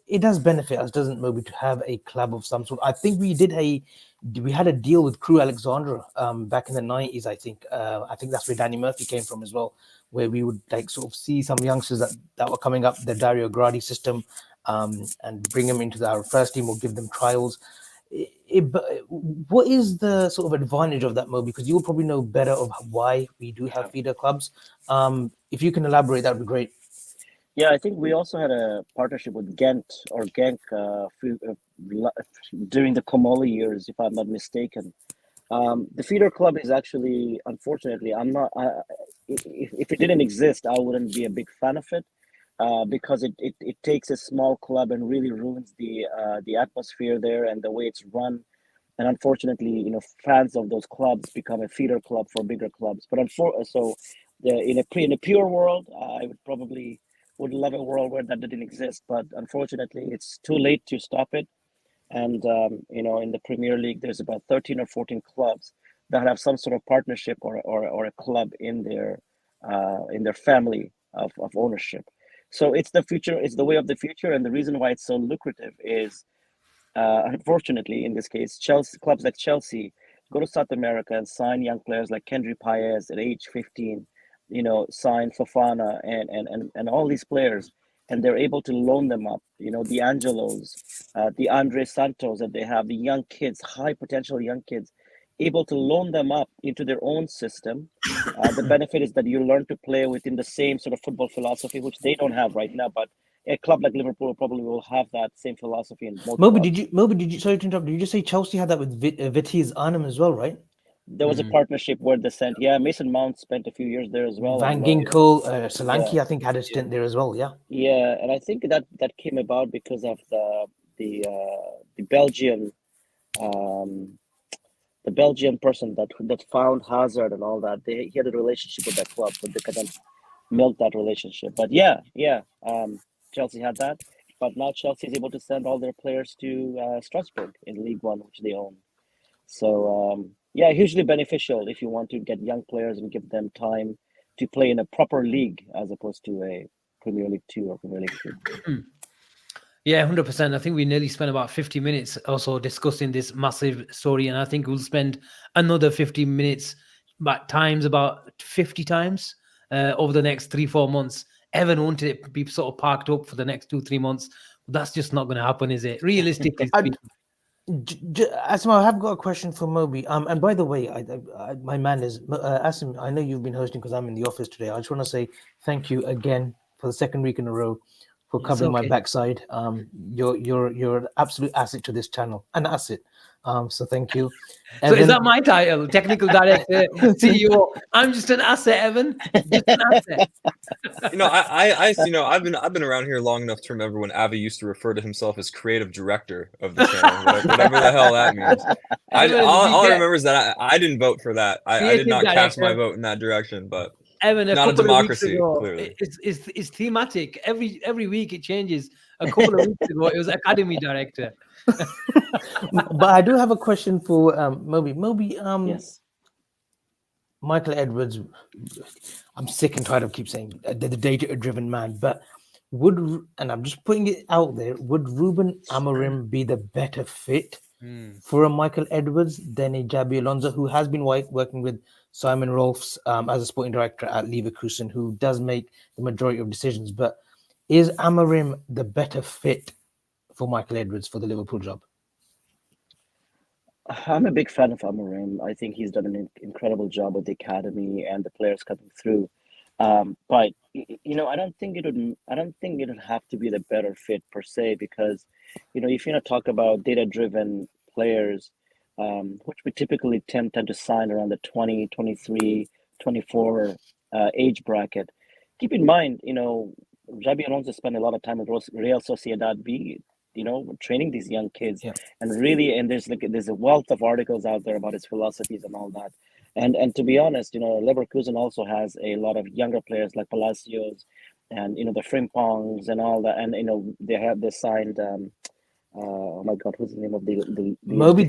It does benefit us, doesn't it, Mobi, to have a club of some sort. I think we had a deal with Crew Alexandra back in the 90s. I think that's where Danny Murphy came from as well, where we would sort of see some youngsters that were coming up the Dario Gradi system, and bring them into our first team or give them trials. What is the sort of advantage of that, Mo? Because you'll probably know better of why we do have feeder clubs. If you can elaborate, that would be great. Yeah, I think we also had a partnership with Genk during the Komoli years, if I'm not mistaken. The feeder club is actually, unfortunately, if it didn't exist, I wouldn't be a big fan of it, because it takes a small club and really ruins the atmosphere there and the way it's run. and unfortunately, fans of those clubs become a feeder club for bigger clubs. But in a pure world, I would love a world where that didn't exist. But unfortunately, it's too late to stop it. And in the Premier League, there's about 13 or 14 clubs that have some sort of partnership or a club in their family of ownership. So it's the future, it's the way of the future, and the reason why it's so lucrative is, unfortunately, in this case, clubs like Chelsea go to South America and sign young players like Kendry Paez at age 15, sign Fofana and all these players, and they're able to loan them up. The Angelos, the Andre Santos that they have, the young kids, high potential young kids, able to loan them up into their own system. The benefit is that you learn to play within the same sort of football philosophy, which they don't have right now, but a club like Liverpool probably will have that same philosophy in most Moby, clubs. did you, sorry to interrupt, did you say Chelsea had that with Vitesse Arnhem as well, right? There was a partnership where they sent, Mason Mount spent a few years there as well. Van And Ginkel, Solanke, yeah, I think, had a stint there as well, yeah. yeah, and I think that came about because of the Belgian the Belgian person that found Hazard and all that. He had a relationship with that club, so they kind of milked that relationship. But yeah, Chelsea had that, but now Chelsea is able to send all their players to Strasbourg in League One, which they own. So hugely beneficial if you want to get young players and give them time to play in a proper league as opposed to a Premier League 2 or Premier League 3. Yeah, 100%. I think we nearly spent about 50 minutes also discussing this massive story, and I think we'll spend another 50 minutes, about 50 times over the next 3-4 months. Evan wanted it to be sort of parked up for the next 2-3 months. But that's just not going to happen, is it? Realistically speaking. Asma, I have got a question for Moby. And by the way, my man is Asim. I know you've been hosting because I'm in the office today. I just want to say thank you again for the second week in a row for covering my backside. You're an absolute asset to this channel, an asset. So thank you. So is that my title? Technical director, CEO. I'm just an asset, Evan. Just an asset. I've been around here long enough to remember when Avi used to refer to himself as creative director of the channel, whatever the hell that means. All I remember is that I didn't vote for that. I did not cast my vote in that direction, but Evan, not a democracy, clearly. It's thematic. Every week it changes. A couple of weeks ago, it was academy director. But I do have a question for Moby. Moby, Yes. Michael Edwards, I'm sick and tired of keep saying the data-driven man, but and I'm just putting it out there, would Ruben Amorim be the better fit for a Michael Edwards than a Jabi Alonso, who has been working with Simon Rolfs as a sporting director at Leverkusen, who does make the majority of decisions, but is Amorim the better fit for Michael Edwards for the Liverpool job? I'm a big fan of Amorim. I think he's done an incredible job with the academy and the players coming through. But I don't think it would have to be the better fit per se, because if you talk about data-driven players, which we typically tend to sign around the 20, 23, 24 age bracket. Keep in mind, Jabi Alonso spent a lot of time at Real Sociedad B, training these young kids, and there's a wealth of articles out there about his philosophies and all that. And to be honest, Leverkusen also has a lot of younger players like Palacios and the Frimpongs and all that, and they signed oh my God, who's the name of the Moby?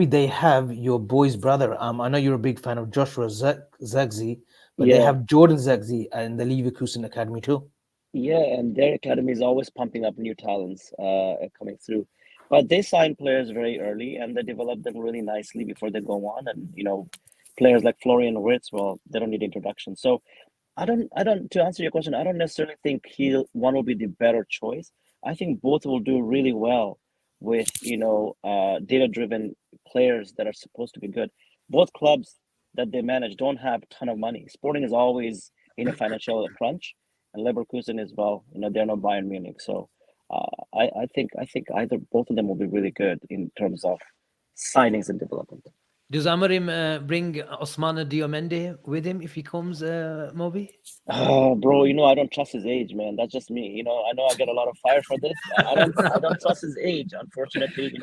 They have your boy's brother. I know you're a big fan of Joshua Zagzi, but they have Jordan Zagzi in the Leverkusen academy too. Yeah, and their academy is always pumping up new talents coming through. But they sign players very early and they develop them really nicely before they go on. And players like Florian Wirtz, well, they don't need introduction. So I don't. To answer your question, I don't necessarily think one will be the better choice. I think both will do really well with data-driven players that are supposed to be good. Both clubs that they manage don't have a ton of money. Sporting is always in a financial crunch, and Leverkusen as well. They're not Bayern Munich, so I think both of them will be really good in terms of signings and development. Does Amarim bring Osmana Diomende with him if he comes, Mobi? Oh, bro, I don't trust his age, man. That's just me. I know I get a lot of fire for this. I don't trust his age. Unfortunately,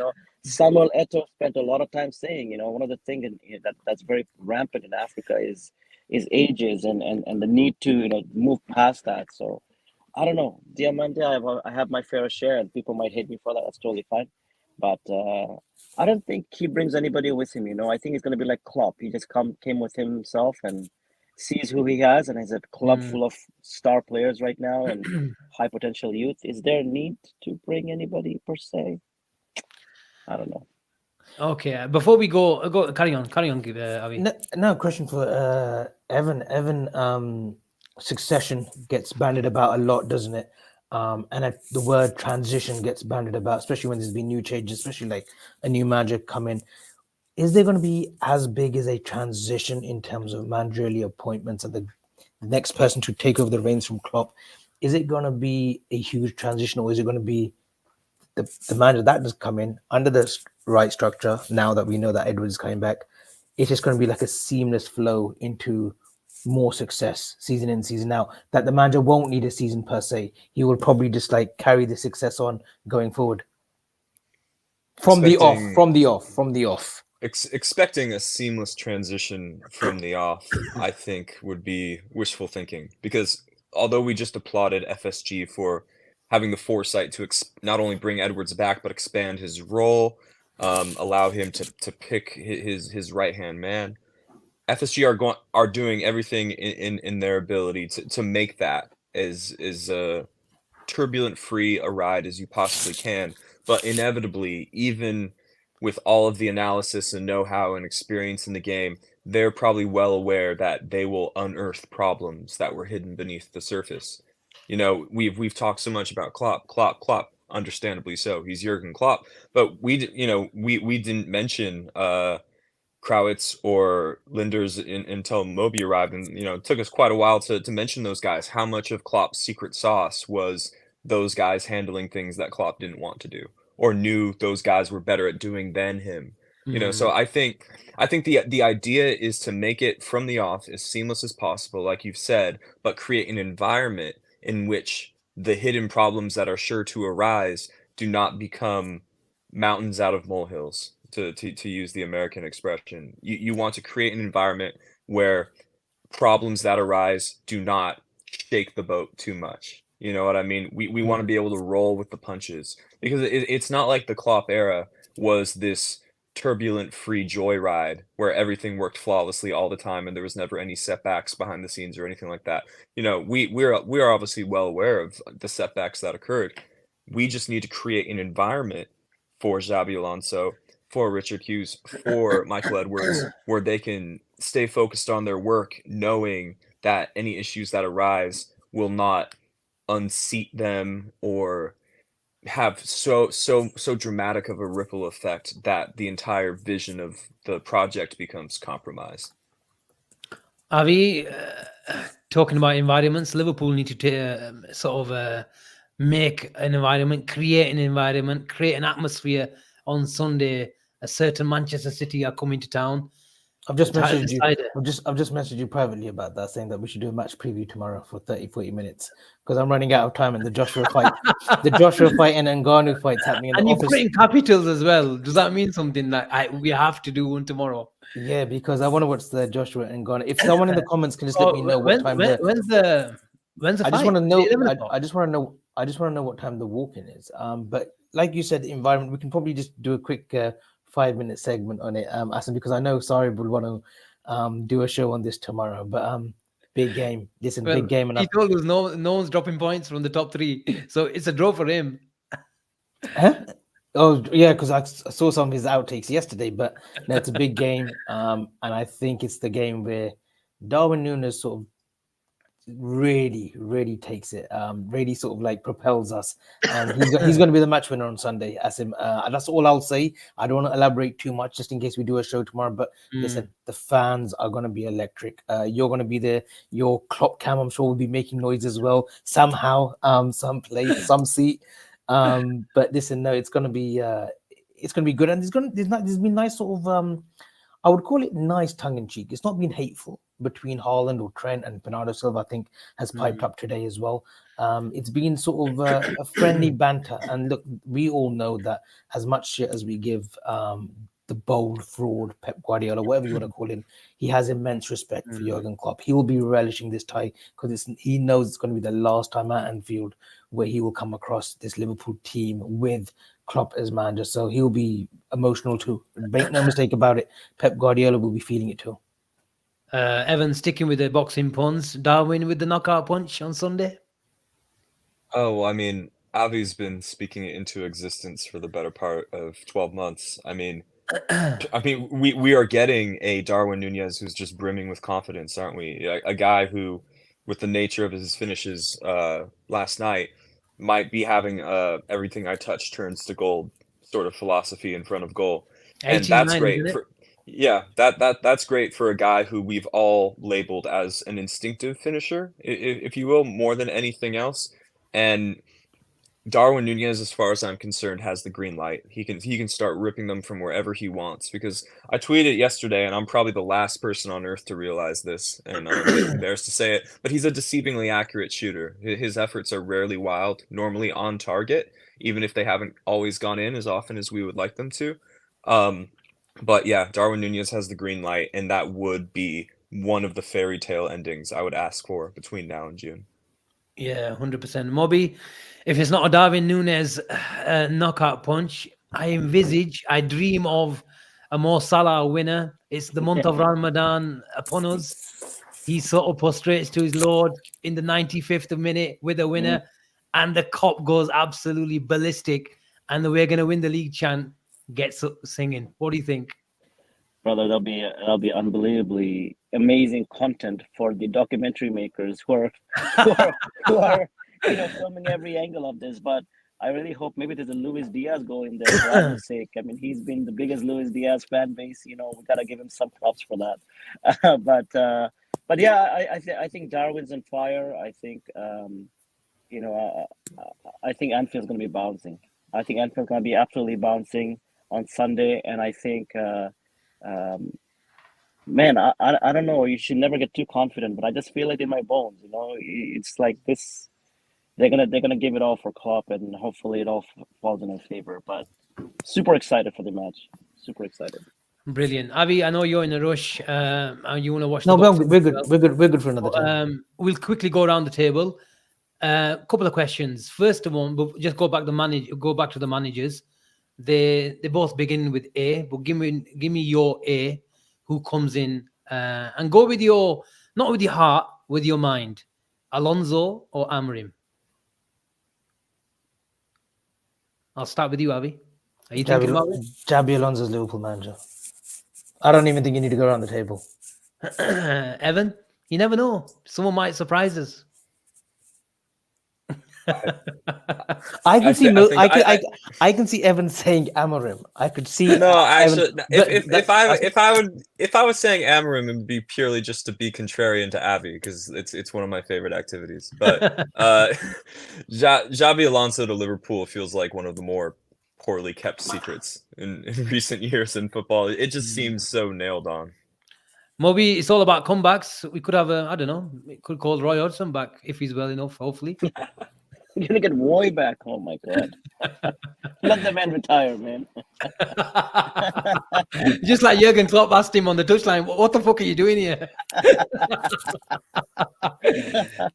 Samuel Eto'o spent a lot of time saying, one of the things that's very rampant in Africa is ages and the need to, move past that. So I don't know. Diamante, I have my fair share, and people might hate me for that. That's totally fine. But I don't think he brings anybody with him. I think he's going to be like Klopp. He just came with himself and sees who he has, and has a club full of star players right now and high potential youth. Is there a need to bring anybody per se? I don't know. Okay, before we go carry on, Avi. No question for Evan. Succession gets bandied about a lot, doesn't it? The word transition gets bandied about, especially when there's been new changes, especially like a new manager come in. Is there going to be as big as a transition in terms of managerial appointments and the next person to take over the reins from Klopp? Is it going to be a huge transition, or is it going to be the manager that does come in under the right structure? Now that we know that Edwards is coming back, it's just going to be like a seamless flow into more success season in, season out, that the manager won't need a season per se. He will probably just like carry the success on going forward. From the off. Expecting a seamless transition from the off, I think, would be wishful thinking, because although we just applauded FSG for having the foresight to not only bring Edwards back but expand his role, allow him to pick his right-hand man, FSG are doing everything in their ability to make that as turbulent free a ride as you possibly can. But inevitably, even with all of the analysis and know-how and experience in the game, they're probably well aware that they will unearth problems that were hidden beneath the surface. We've talked so much about Klopp, understandably so. He's Jurgen Klopp, but we didn't mention Krawietz or Linders until Mobi arrived, and it took us quite a while to mention those guys. How much of Klopp's secret sauce was those guys handling things that Klopp didn't want to do, or knew those guys were better at doing than him? So I think the idea is to make it from the off as seamless as possible, like you've said, but create an environment in which the hidden problems that are sure to arise do not become mountains out of molehills, to use the American expression. You want to create an environment where problems that arise do not shake the boat too much. You know what I mean? We want to be able to roll with the punches, because it's not like the Klopp era was this turbulent free joyride where everything worked flawlessly all the time and there was never any setbacks behind the scenes or anything like that. We're obviously well aware of the setbacks that occurred. We just need to create an environment for Xabi Alonso, for Richard Hughes, for Michael Edwards, where they can stay focused on their work, knowing that any issues that arise will not unseat them or have so dramatic of a ripple effect that the entire vision of the project becomes compromised. Avi, talking about environments, Liverpool need to make an environment, create an atmosphere on Sunday. A certain Manchester City are coming to town. I've just messaged you. I've just messaged you privately about that, saying that we should do a match preview tomorrow for 30-40 minutes, because I'm running out of time, and the Joshua fight and Ngannou fight's happening in the office. And you're putting capitals as well. Does that mean something? Like we have to do one tomorrow? Yeah, because I want to watch the Joshua and Ngannou. If someone in the comments can just let me know what time. When's the I fight? just want to know. I just want to know what time the walk-in is. But like you said, the environment. We can probably just do a quick 5-minute segment on it, Asim, because I know Sari will want to do a show on this tomorrow. But big game. Listen, big game. And he told us no one's dropping points from the top 3, so it's a draw for him. Huh? Oh yeah, because I saw some of his outtakes yesterday. But no, it's a big game, and I think it's the game where Darwin Núñez sort of really takes it, really sort of like propels us, and he's going to be the match winner on Sunday. And that's all I'll say. I don't want to elaborate too much, just in case we do a show tomorrow. But listen, the fans are going to be electric. You're going to be there. Your Klopp cam, I'm sure, will be making noise as well somehow, some place, some seat. But listen, no, it's going to be good, and there's been nice sort of I would call it nice tongue in cheek. It's not been hateful between Haaland or Trent and Bernardo Silva. I think has piped up today as well. It's been sort of a friendly banter. And look, we all know that as much shit as we give the bold fraud Pep Guardiola, whatever you want to call him, he has immense respect for Jurgen Klopp. He will be relishing this tie because he knows it's going to be the last time at Anfield where he will come across this Liverpool team with Klopp as manager. So he'll be emotional too. Make no mistake about it. Pep Guardiola will be feeling it too. Evan, sticking with the boxing puns, Darwin with the knockout punch on Sunday. Oh, well, I mean, Avi's been speaking it into existence for the better part of 12 months. I mean, we are getting a Darwin Núñez who's just brimming with confidence, aren't we? A guy who, with the nature of his finishes last night, might be having everything I touch turns to gold sort of philosophy in front of goal, and that's 89, great isn't it? for that's great for a guy who we've all labeled as an instinctive finisher, if you will, more than anything else. And Darwin Núñez, as far as I'm concerned, has the green light. He can start ripping them from wherever he wants, because I tweeted yesterday, and I'm probably the last person on earth to realize this, and I'm a bit embarrassed to say it, but he's a deceivingly accurate shooter. His efforts are rarely wild, normally on target, even if they haven't always gone in as often as we would like them to. But yeah, Darwin Núñez has the green light, and that would be one of the fairy tale endings I would ask for between now and June. Yeah, 100%. Mobi, if it's not a Darwin Núñez knockout punch, I dream of a Mo Salah winner. It's the month of Ramadan upon us. He sort of prostrates to his Lord in the 95th minute with a winner, and the cop goes absolutely ballistic, and the "we're going to win the league" chant gets up singing. What do you think? Brother, that'll be unbelievably amazing content for the documentary makers who are filming every angle of this. But I really hope maybe there's a Luis Diaz goal in there for argument's sake. I mean, he's been the biggest Luis Diaz fan base. We gotta give him some props for that. But yeah, I think Darwin's on fire. I think I think Anfield's gonna be bouncing. I think Anfield's gonna be absolutely bouncing on Sunday, and I think. Man, I don't know. You should never get too confident, but I just feel it in my bones. It's like this. They're gonna give it all for Klopp, and hopefully it all falls in his favor. But super excited for the match. Super excited. Brilliant, Avi. I know you're in a rush, and you want to watch. No, the we're good. We're good for another time. We'll quickly go around the table. Couple of questions. First of all, but just go back to the managers. They both begin with A, but give me your A, who comes in, and go with not with your heart, with your mind. Alonso or Amorim? I'll start with you, Avi. Are you thinking about it? Xabi Alonso's Liverpool manager. I don't even think you need to go around the table. Evan, you never know. Someone might surprise us. I can see Evan saying Amorim. I could see. No, actually, Evan, if I was saying Amorim, it would be purely just to be contrarian to Avi, because it's one of my favorite activities. But Xabi Alonso to Liverpool feels like one of the more poorly kept secrets in recent years in football. It just seems so nailed on. Mobi, it's all about comebacks. We could have I don't know. We could call Roy Hodgson back if he's well enough. Hopefully. You're gonna get Roy back. Oh my god! Let the man retire, man. Just like Jurgen Klopp asked him on the touchline, "What the fuck are you doing here?"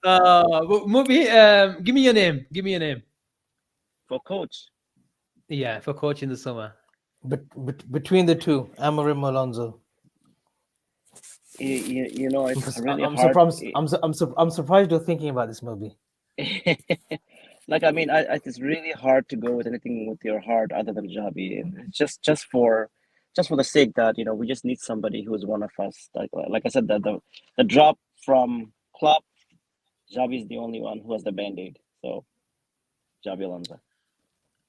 Mobi, give me your name. Give me your name. For coach. Yeah, for coach in the summer. But between the two, Amorim, Alonso. It's really hard. I'm surprised you're thinking about this, Mobi. It's really hard to go with anything with your heart other than Xabi. Just for the sake that we just need somebody who is one of us. Like I said, the drop from Klopp, Xabi is the only one who has the band-aid. So Xabi Alonso.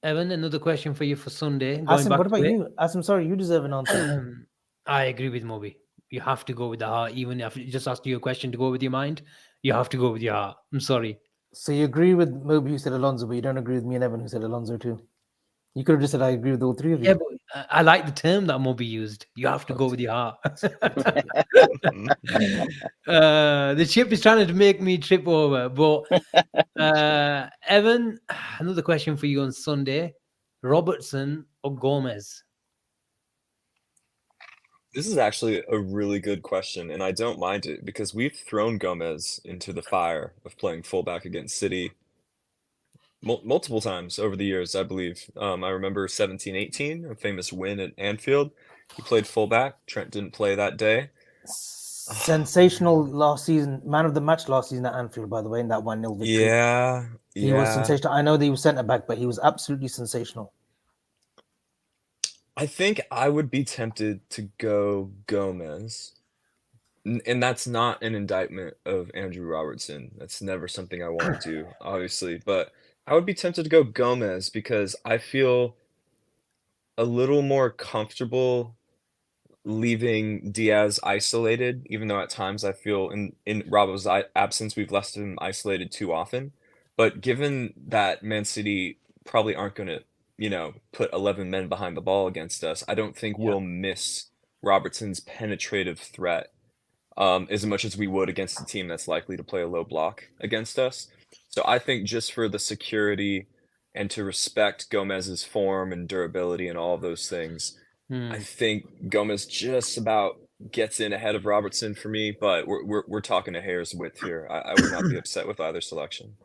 Evan, another question for you for Sunday. Asim, what about you? Asim, sorry, you deserve an answer. I agree with Mobi. You have to go with the heart, even if I just asked you a question to go with your mind. You have to go with your heart. I'm sorry. So you agree with Mobi who said Alonso, but you don't agree with me and Evan who said Alonso too. You could have just said I agree with all three of you. Yeah, but I like the term that Mobi used. You have to go with your heart. The chip is trying to make me trip over. But Evan, another question for you on Sunday: Robertson or Gomez? This is actually a really good question, and I don't mind it because we've thrown Gomez into the fire of playing fullback against City multiple times over the years, I believe. I remember 17-18, a famous win at Anfield. He played fullback. Trent didn't play that day. Sensational last season, man of the match last season at Anfield, by the way, in that 1-0 victory. Yeah, He was yeah. sensational. I know that he was centre back, but he was absolutely sensational. I think I would be tempted to go Gomez. And that's not an indictment of Andrew Robertson. That's never something I want to do, obviously. But I would be tempted to go Gomez because I feel a little more comfortable leaving Diaz isolated, even though at times I feel in Robbo's absence, we've left him isolated too often. But given that Man City probably aren't going to, put 11 men behind the ball against us, I don't think we'll miss Robertson's penetrative threat as much as we would against a team that's likely to play a low block against us. So I think just for the security and to respect Gomez's form and durability and all of those things, I think Gomez just about gets in ahead of Robertson for me, but we're talking a hair's width here. I would not be upset with either selection.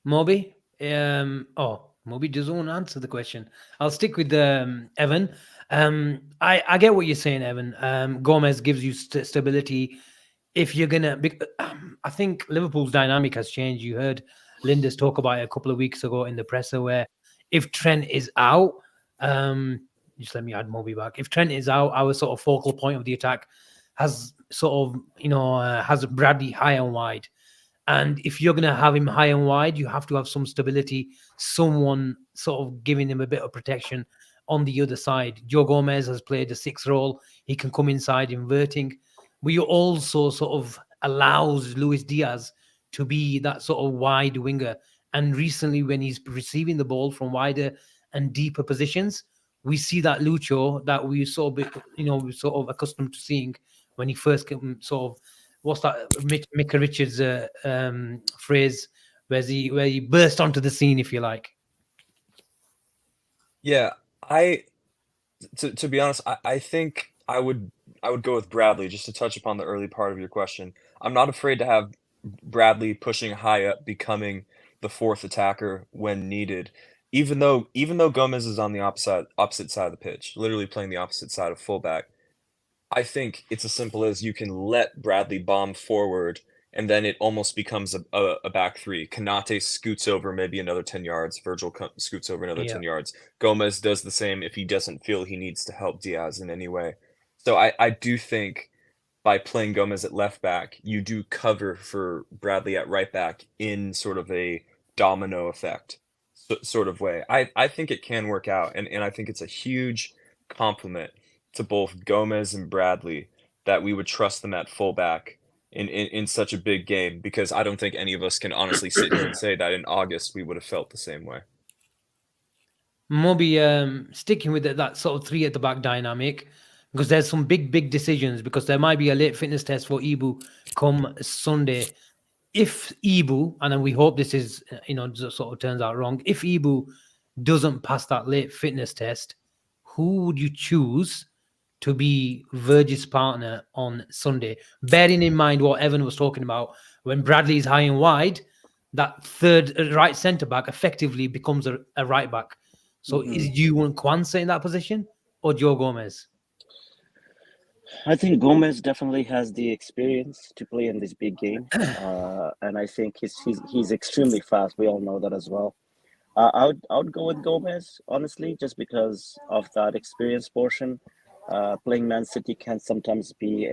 Mobi? Mobi doesn't want to answer the question. I'll stick with Evan. I get what you're saying, Evan. Gomez gives you stability. If you're gonna, I think Liverpool's dynamic has changed. You heard Linda's talk about it a couple of weeks ago in the presser, where if Trent is out, just let me add Mobi back. If Trent is out, our sort of focal point of the attack has sort of, has Bradley high and wide. And if you're going to have him high and wide, you have to have some stability, someone sort of giving him a bit of protection on the other side. Joe Gomez has played a 6 role. He can come inside inverting. But you also sort of allows Luis Diaz to be that sort of wide winger. And recently, when he's receiving the ball from wider and deeper positions, we see that Lucho that we sort of, we're sort of accustomed to seeing when he first came, sort of, what's that Micah Richards phrase where he burst onto the scene, if you like. Yeah, to be honest, I think I would go with Bradley just to touch upon the early part of your question. I'm not afraid to have Bradley pushing high up, becoming the fourth attacker when needed. Even though Gomez is on the opposite side of the pitch, literally playing the opposite side of fullback, I think it's as simple as you can let Bradley bomb forward, and then it almost becomes a back three. Kanate scoots over maybe another 10 yards. Virgil scoots over another 10 yards. Gomez does the same if he doesn't feel he needs to help Diaz in any way. So I do think by playing Gomez at left back, you do cover for Bradley at right back in sort of a domino effect sort of way. I think it can work out, and I think it's a huge compliment to both Gomez and Bradley that we would trust them at fullback in such a big game, because I don't think any of us can honestly sit here and say that in August we would have felt the same way. Mobi, sticking with that sort of 3 at the back dynamic, because there's some big decisions, because there might be a late fitness test for Ibu come Sunday. If Ibu, and then we hope this is, just sort of turns out wrong, if Ibu doesn't pass that late fitness test, who would you choose to be Verge's partner on Sunday? Bearing in mind what Evan was talking about, when Bradley is high and wide, that third right centre back effectively becomes a right back. So is Jurgen Kwanzaa in that position or Joe Gomez? I think Gomez definitely has the experience to play in this big game, and I think he's extremely fast. We all know that as well. I would go with Gomez, honestly, just because of that experience portion. Playing Man City can sometimes be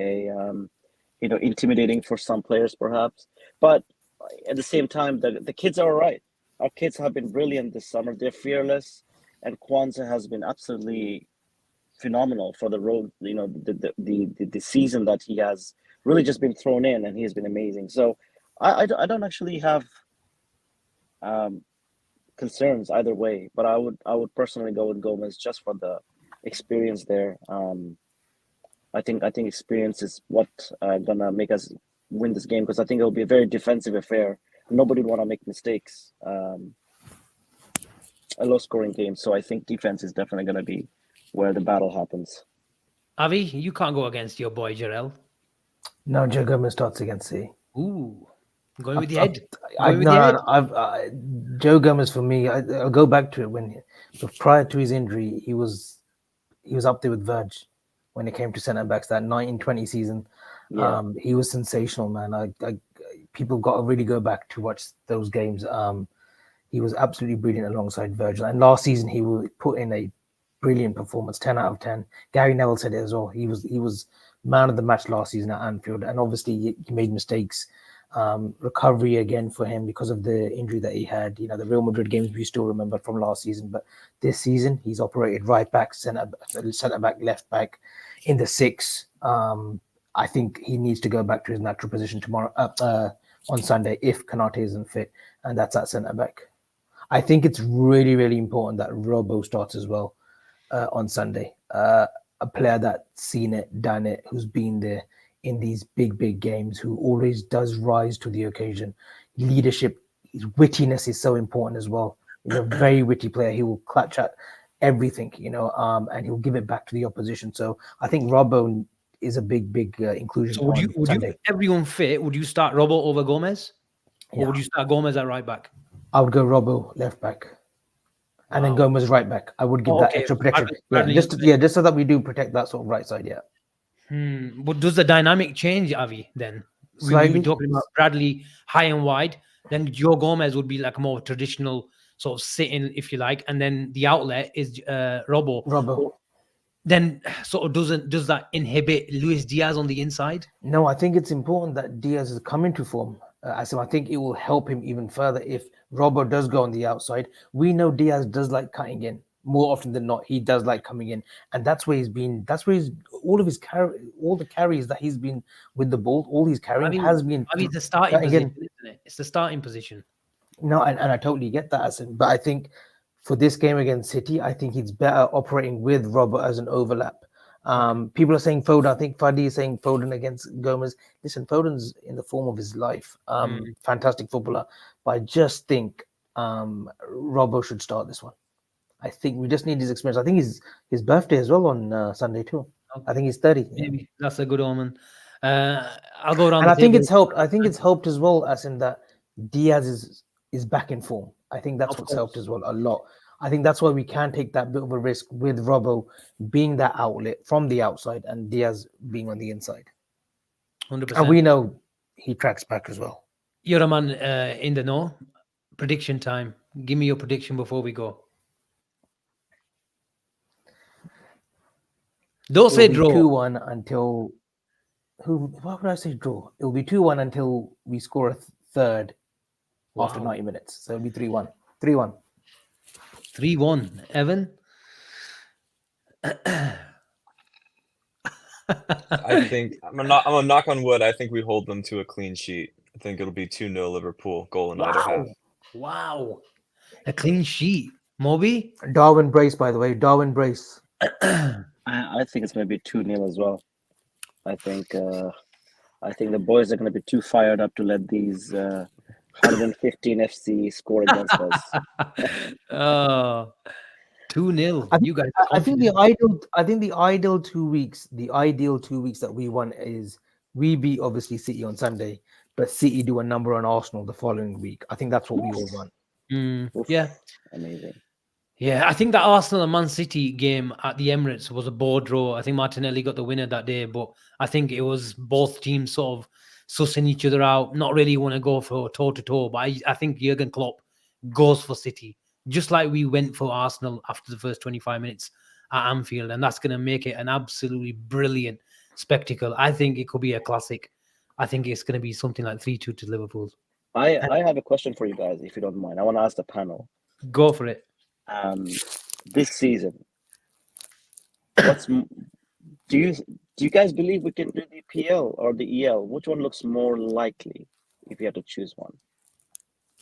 intimidating for some players, perhaps. But at the same time, the kids are all right. Our kids have been brilliant this summer. They're fearless, and Kwanzaa has been absolutely phenomenal for the road. The season that he has really just been thrown in, and he has been amazing. So I don't actually have concerns either way, but I would personally go with Gomez just for the experience there. I think experience is what gonna make us win this game, because I think it'll be a very defensive affair. Nobody would want to make mistakes. A low-scoring game, so I think defense is definitely gonna be where the battle happens. Avi, you can't go against your boy Jarrell. No, Joe Gomez starts against City. Ooh, going with the head. Joe Gomez for me. I'll go back to it prior to his injury, he was up there with Verge when it came to centre backs. That 1920 season, he was sensational, man. People got to really go back to watch those games. He was absolutely brilliant alongside Virgil. And last season, he put in a brilliant performance, 10 out of 10. Gary Neville said it as well. He was man of the match last season at Anfield. And obviously, he made mistakes. Recovery again for him because of the injury that he had. The Real Madrid games we still remember from last season. But this season, he's operated right back, centre back, left back in the 6. I think he needs to go back to his natural position tomorrow on Sunday if Konate isn't fit. And that's at centre back. I think it's really, really important that Robbo starts as well on Sunday. A player that's seen it, done it, who's been there in these big games, who always does rise to the occasion. Leadership, his wittiness is so important as well. He's a very witty player. He will clutch at everything, and he'll give it back to the opposition. So I think Robbo is a big inclusion. So would you, everyone fit, would you start Robbo over Gomez? Or would you start Gomez at right back? I would go Robbo left back, and then Gomez right back. I would give that extra protection. Just so that we do protect that sort of right side. But does the dynamic change, Avi? Then we were talking about Bradley high and wide. Then Joe Gomez would be like a more traditional sort of sitting, if you like, and then the outlet is Robbo. Then sort of does that inhibit Luis Diaz on the inside? No, I think it's important that Diaz has come into form. I think it will help him even further if Robbo does go on the outside. We know Diaz does like cutting in more often than not. He does like coming in, and that's where he's been. That's where all the carries that he's been with the ball, all he's carrying has been. The starting position, isn't it? It's the starting position. No, and I totally get that, Asim. But I think for this game against City, I think he's better operating with Robbo as an overlap. People are saying Foden. I think Fadi is saying Foden against Gomez. Listen, Foden's in the form of his life. Fantastic footballer. But I just think Robbo should start this one. I think we just need his experience. I think his birthday as well on Sunday too. Okay. I think he's 30. Maybe that's a good omen. I'll go around. And I think it's helped. I think it's helped as well, as in that Diaz is back in form. I think that's what's helped as well a lot. I think that's why we can take that bit of a risk with Robbo being that outlet from the outside and Diaz being on the inside. 100%. And we know he tracks back as well. You're a man in the know. Prediction time. Give me your prediction before we go. Don't say draw. 2-1 until... Why would I say draw? It'll be 2-1 until we score a third after 90 minutes. So it'll be 3-1. 3-1. 3-1. Evan? I think I'm gonna knock on wood. I think we hold them to a clean sheet. I think it'll be 2-0 Liverpool, goal in either half. Wow. A clean sheet. Mobi? Darwin brace, by the way. Darwin brace. I think it's going to be 2-0 as well. I think the boys are going to be too fired up to let these 115 FC score against us. 2-0. You guys. I think the ideal 2 weeks. The ideal 2 weeks that we want is we beat obviously City on Sunday, but City do a number on Arsenal the following week. I think that's what we all want. Yeah, amazing. Yeah, I think that Arsenal and Man City game at the Emirates was a ball draw. I think Martinelli got the winner that day, but I think it was both teams sort of sussing each other out, not really want to go for toe-to-toe. But I think Jurgen Klopp goes for City, just like we went for Arsenal after the first 25 minutes at Anfield, and that's going to make it an absolutely brilliant spectacle. I think it could be a classic. I think it's going to be something like 3-2 to Liverpool. I have a question for you guys, if you don't mind. I want to ask the panel. Go for it. This season, do you guys believe we can do the PL or the EL? Which one looks more likely if you had to choose one?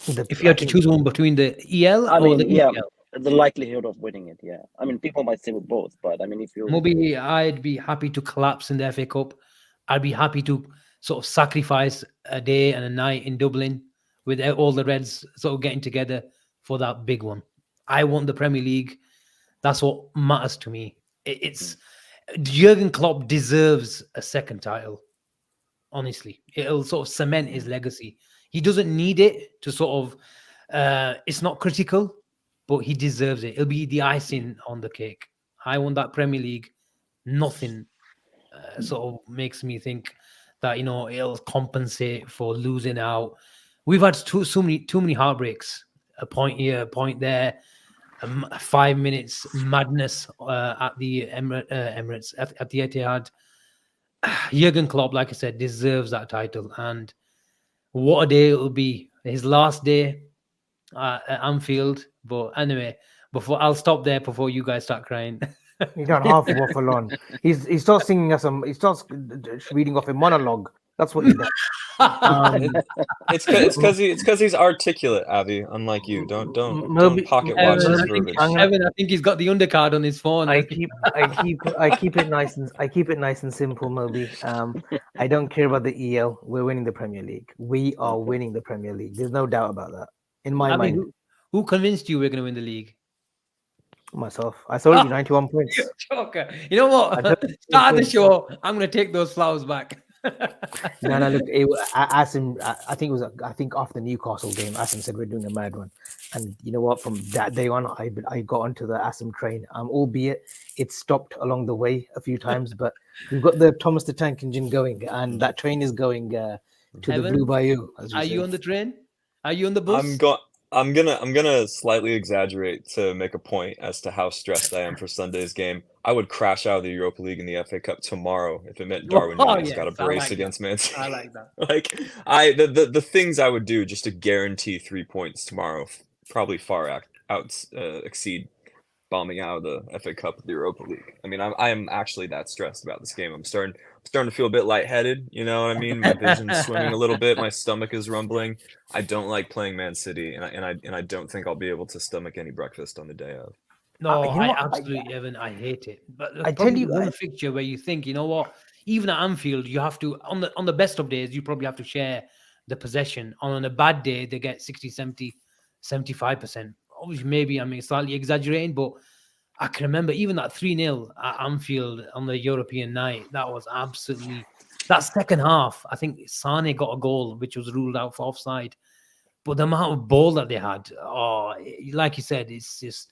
If you had to choose one between the EL the the likelihood of winning it. Yeah, I mean, people might say with both, but I mean, if you Mobi, I'd be happy to collapse in the FA Cup. I'd be happy to sort of sacrifice a day and a night in Dublin with all the Reds sort of getting together for that big one. I want the Premier League. That's what matters to me. It's Jurgen Klopp deserves a second title. Honestly, it'll sort of cement his legacy. He doesn't need it to sort of. It's not critical, but he deserves it. It'll be the icing on the cake. I want that Premier League. Nothing sort of makes me think that it'll compensate for losing out. We've had too many heartbreaks. A point here, a point there. 5 minutes madness at the Emirates at the Etihad. Jurgen Klopp, like I said, deserves that title, and what a day it will be. His last day at Anfield. But anyway, I'll stop there before you guys start crying. He got half waffle on. He starts singing us some. He starts reading off a monologue. That's what he does. It's because he's articulate, Avi. Unlike you, don't pocket watch his verbiage. Evan, I think he's got the undercard on his phone. I keep it nice and simple, Moby. I don't care about the EL. We're winning the Premier League. We are winning the Premier League. There's no doubt about that in my mind. Who convinced you we're going to win the league? Myself. I told you 91 points. Joker. You know what? Start the show. I'm going to take those flowers back. No, look, Asim, I think after the Newcastle game, Asim said we're doing a mad one. And you know what? From that day on, I got onto the Asim train. Albeit it stopped along the way a few times, but we've got the Thomas the Tank Engine going, and that train is going to Evan, the Blue Bayou. Are you on the train? Are you on the bus? I'm gonna slightly exaggerate to make a point as to how stressed I am for Sunday's game. I would crash out of the Europa League and the FA Cup tomorrow if it meant Darwin Núñez got a brace against Man City. I like that. Like the things I would do just to guarantee 3 points tomorrow probably far exceed bombing out of the FA Cup of the Europa League. I mean, I am actually that stressed about this game. I'm starting to feel a bit lightheaded. You know what I mean? My vision's swimming a little bit. My stomach is rumbling. I don't like playing Man City, and I don't think I'll be able to stomach any breakfast on the day of. No, I absolutely, Evan, I hate it. But I tell you, one fixture where you think, you know what? Even at Anfield, you have to on the best of days, you probably have to share the possession. On a bad day, they get 60, 70, 75%. Obviously, maybe I'm slightly exaggerating, but I can remember even that 3-0 at Anfield on the European night. That was absolutely that second half. I think Sane got a goal, which was ruled out for offside. But the amount of ball that they had, like you said, it's just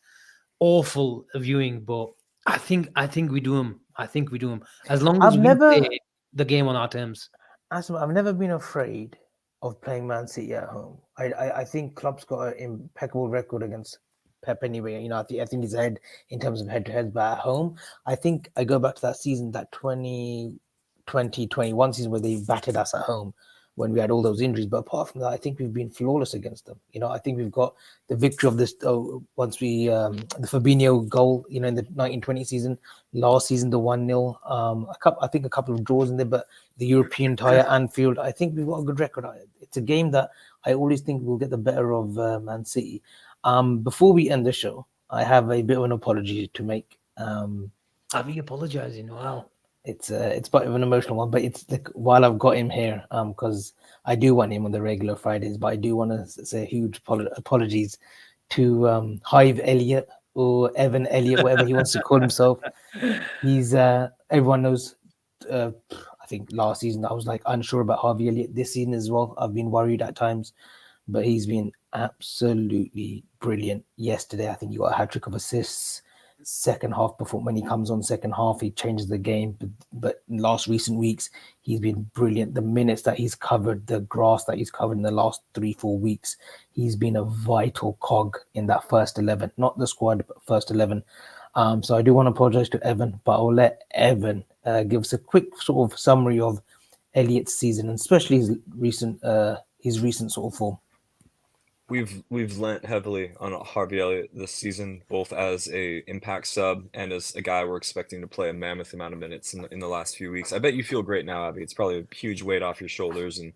awful viewing. But I think we do them. I think we do them as long as we play the game on our terms. I've never been afraid of playing Man City at home. I think Klopp's got an impeccable record against Pep anyway. You know, I think he's ahead in terms of head-to-head, but at home, I think I go back to that season, that 2021 season where they battered us at home when we had all those injuries. But apart from that, I think we've been flawless against them. You know, I think we've got the victory of this once we the Fabinho goal, you know, in the 1920 season, last season the 1-0. I think a couple of draws in there, but the European tie at Anfield, I think we've got a good record. It's a game that I always think will get the better of Man City. Before we end the show, I have a bit of an apology to make. Are we apologizing? Wow. It's a bit of an emotional one, but it's like while I've got him here, because I do want him on the regular Fridays, but I do want to say huge apologies to Harvey Elliott or Evan Elliott, whatever he wants to call himself. He's everyone knows. I think last season I was like unsure about Harvey Elliott. This season as well, I've been worried at times, but he's been absolutely brilliant. Yesterday, I think he got a hat-trick of assists. Second half, before when he comes on second half, he changes the game. But in last recent weeks, he's been brilliant. The minutes that he's covered, the grass that he's covered in the last 3-4 weeks, he's been a vital cog in that first 11, not the squad, but first 11. So I do want to apologize to Evan, but I'll let Evan give us a quick sort of summary of Elliott's season, and especially his recent sort of form. We've lent heavily on Harvey Elliott this season, both as a impact sub and as a guy we're expecting to play a mammoth amount of minutes in the last few weeks. I bet you feel great now, Abby. It's probably a huge weight off your shoulders, and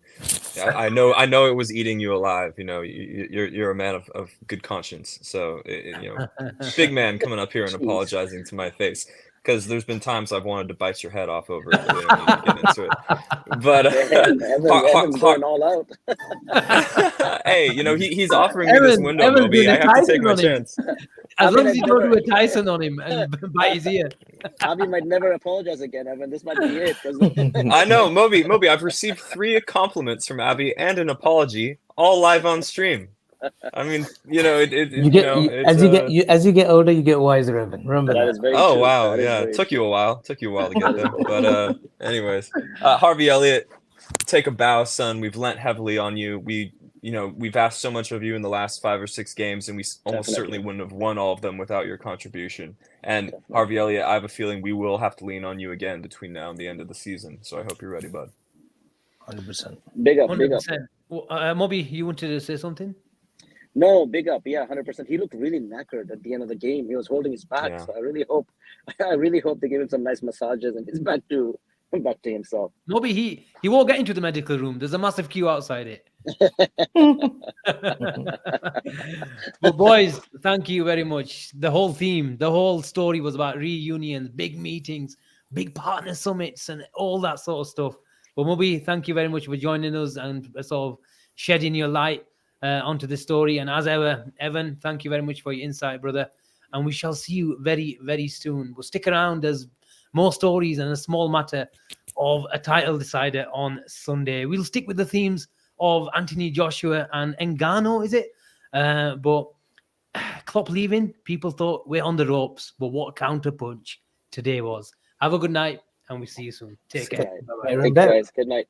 I know it was eating you alive. You know, you're a man of good conscience. So you know, big man coming up here and Jeez. apologizing to my face. Because there's been times I've wanted to bite your head off over it, but we don't need to get into it. But Evan's going all out. hey, you know, he's offering me this window, Evan's Mobi. doing I a have to take Tyson my on him. chance. As long as I've you don't do a never- Tyson on him and bite his ear. Abby might never apologize again, Evan. This might be it. 'cause- I know, Mobi. I've received 3 compliments from Abby and an apology, all live on stream. I mean, you know, As you get older, you get wiser, Evan. Remember That that. is very Oh true. wow, That is yeah. very It took true. you a while. Took you a while to get That is there. very But anyways, Harvey Elliott, take a bow, son. We've lent heavily on you. We've asked so much of you in the last 5 or 6 games, and we almost Definitely. certainly wouldn't have won all of them without your contribution. And Definitely. Harvey Elliott, I have a feeling we will have to lean on you again between now and the end of the season. So I hope you're ready, bud. 100%. Big up, big up. 100%. Well, Mobi, you wanted to say something? No, big up. Yeah, 100%. He looked really knackered at the end of the game. He was holding his back. Yeah. So I really hope they give him some nice massages and he's back to himself. Mobi, he won't get into the medical room. There's a massive queue outside it. But boys, thank you very much. The whole theme, the whole story was about reunions, big meetings, big partner summits, and all that sort of stuff. But Mobi, thank you very much for joining us and sort of shedding your light onto the story. And as ever, Evan, thank you very much for your insight, brother. And we shall see you very, very soon. We'll stick around. There's more stories and a small matter of a title decider on Sunday. We'll stick with the themes of Anthony Joshua and Ngannou, is it? But Klopp leaving, people thought we're on the ropes. But what a counter punch today was. Have a good night, and we'll see you soon. Take care. Right. Bye-bye. Right, Thanks, Rebecca. guys. Good night.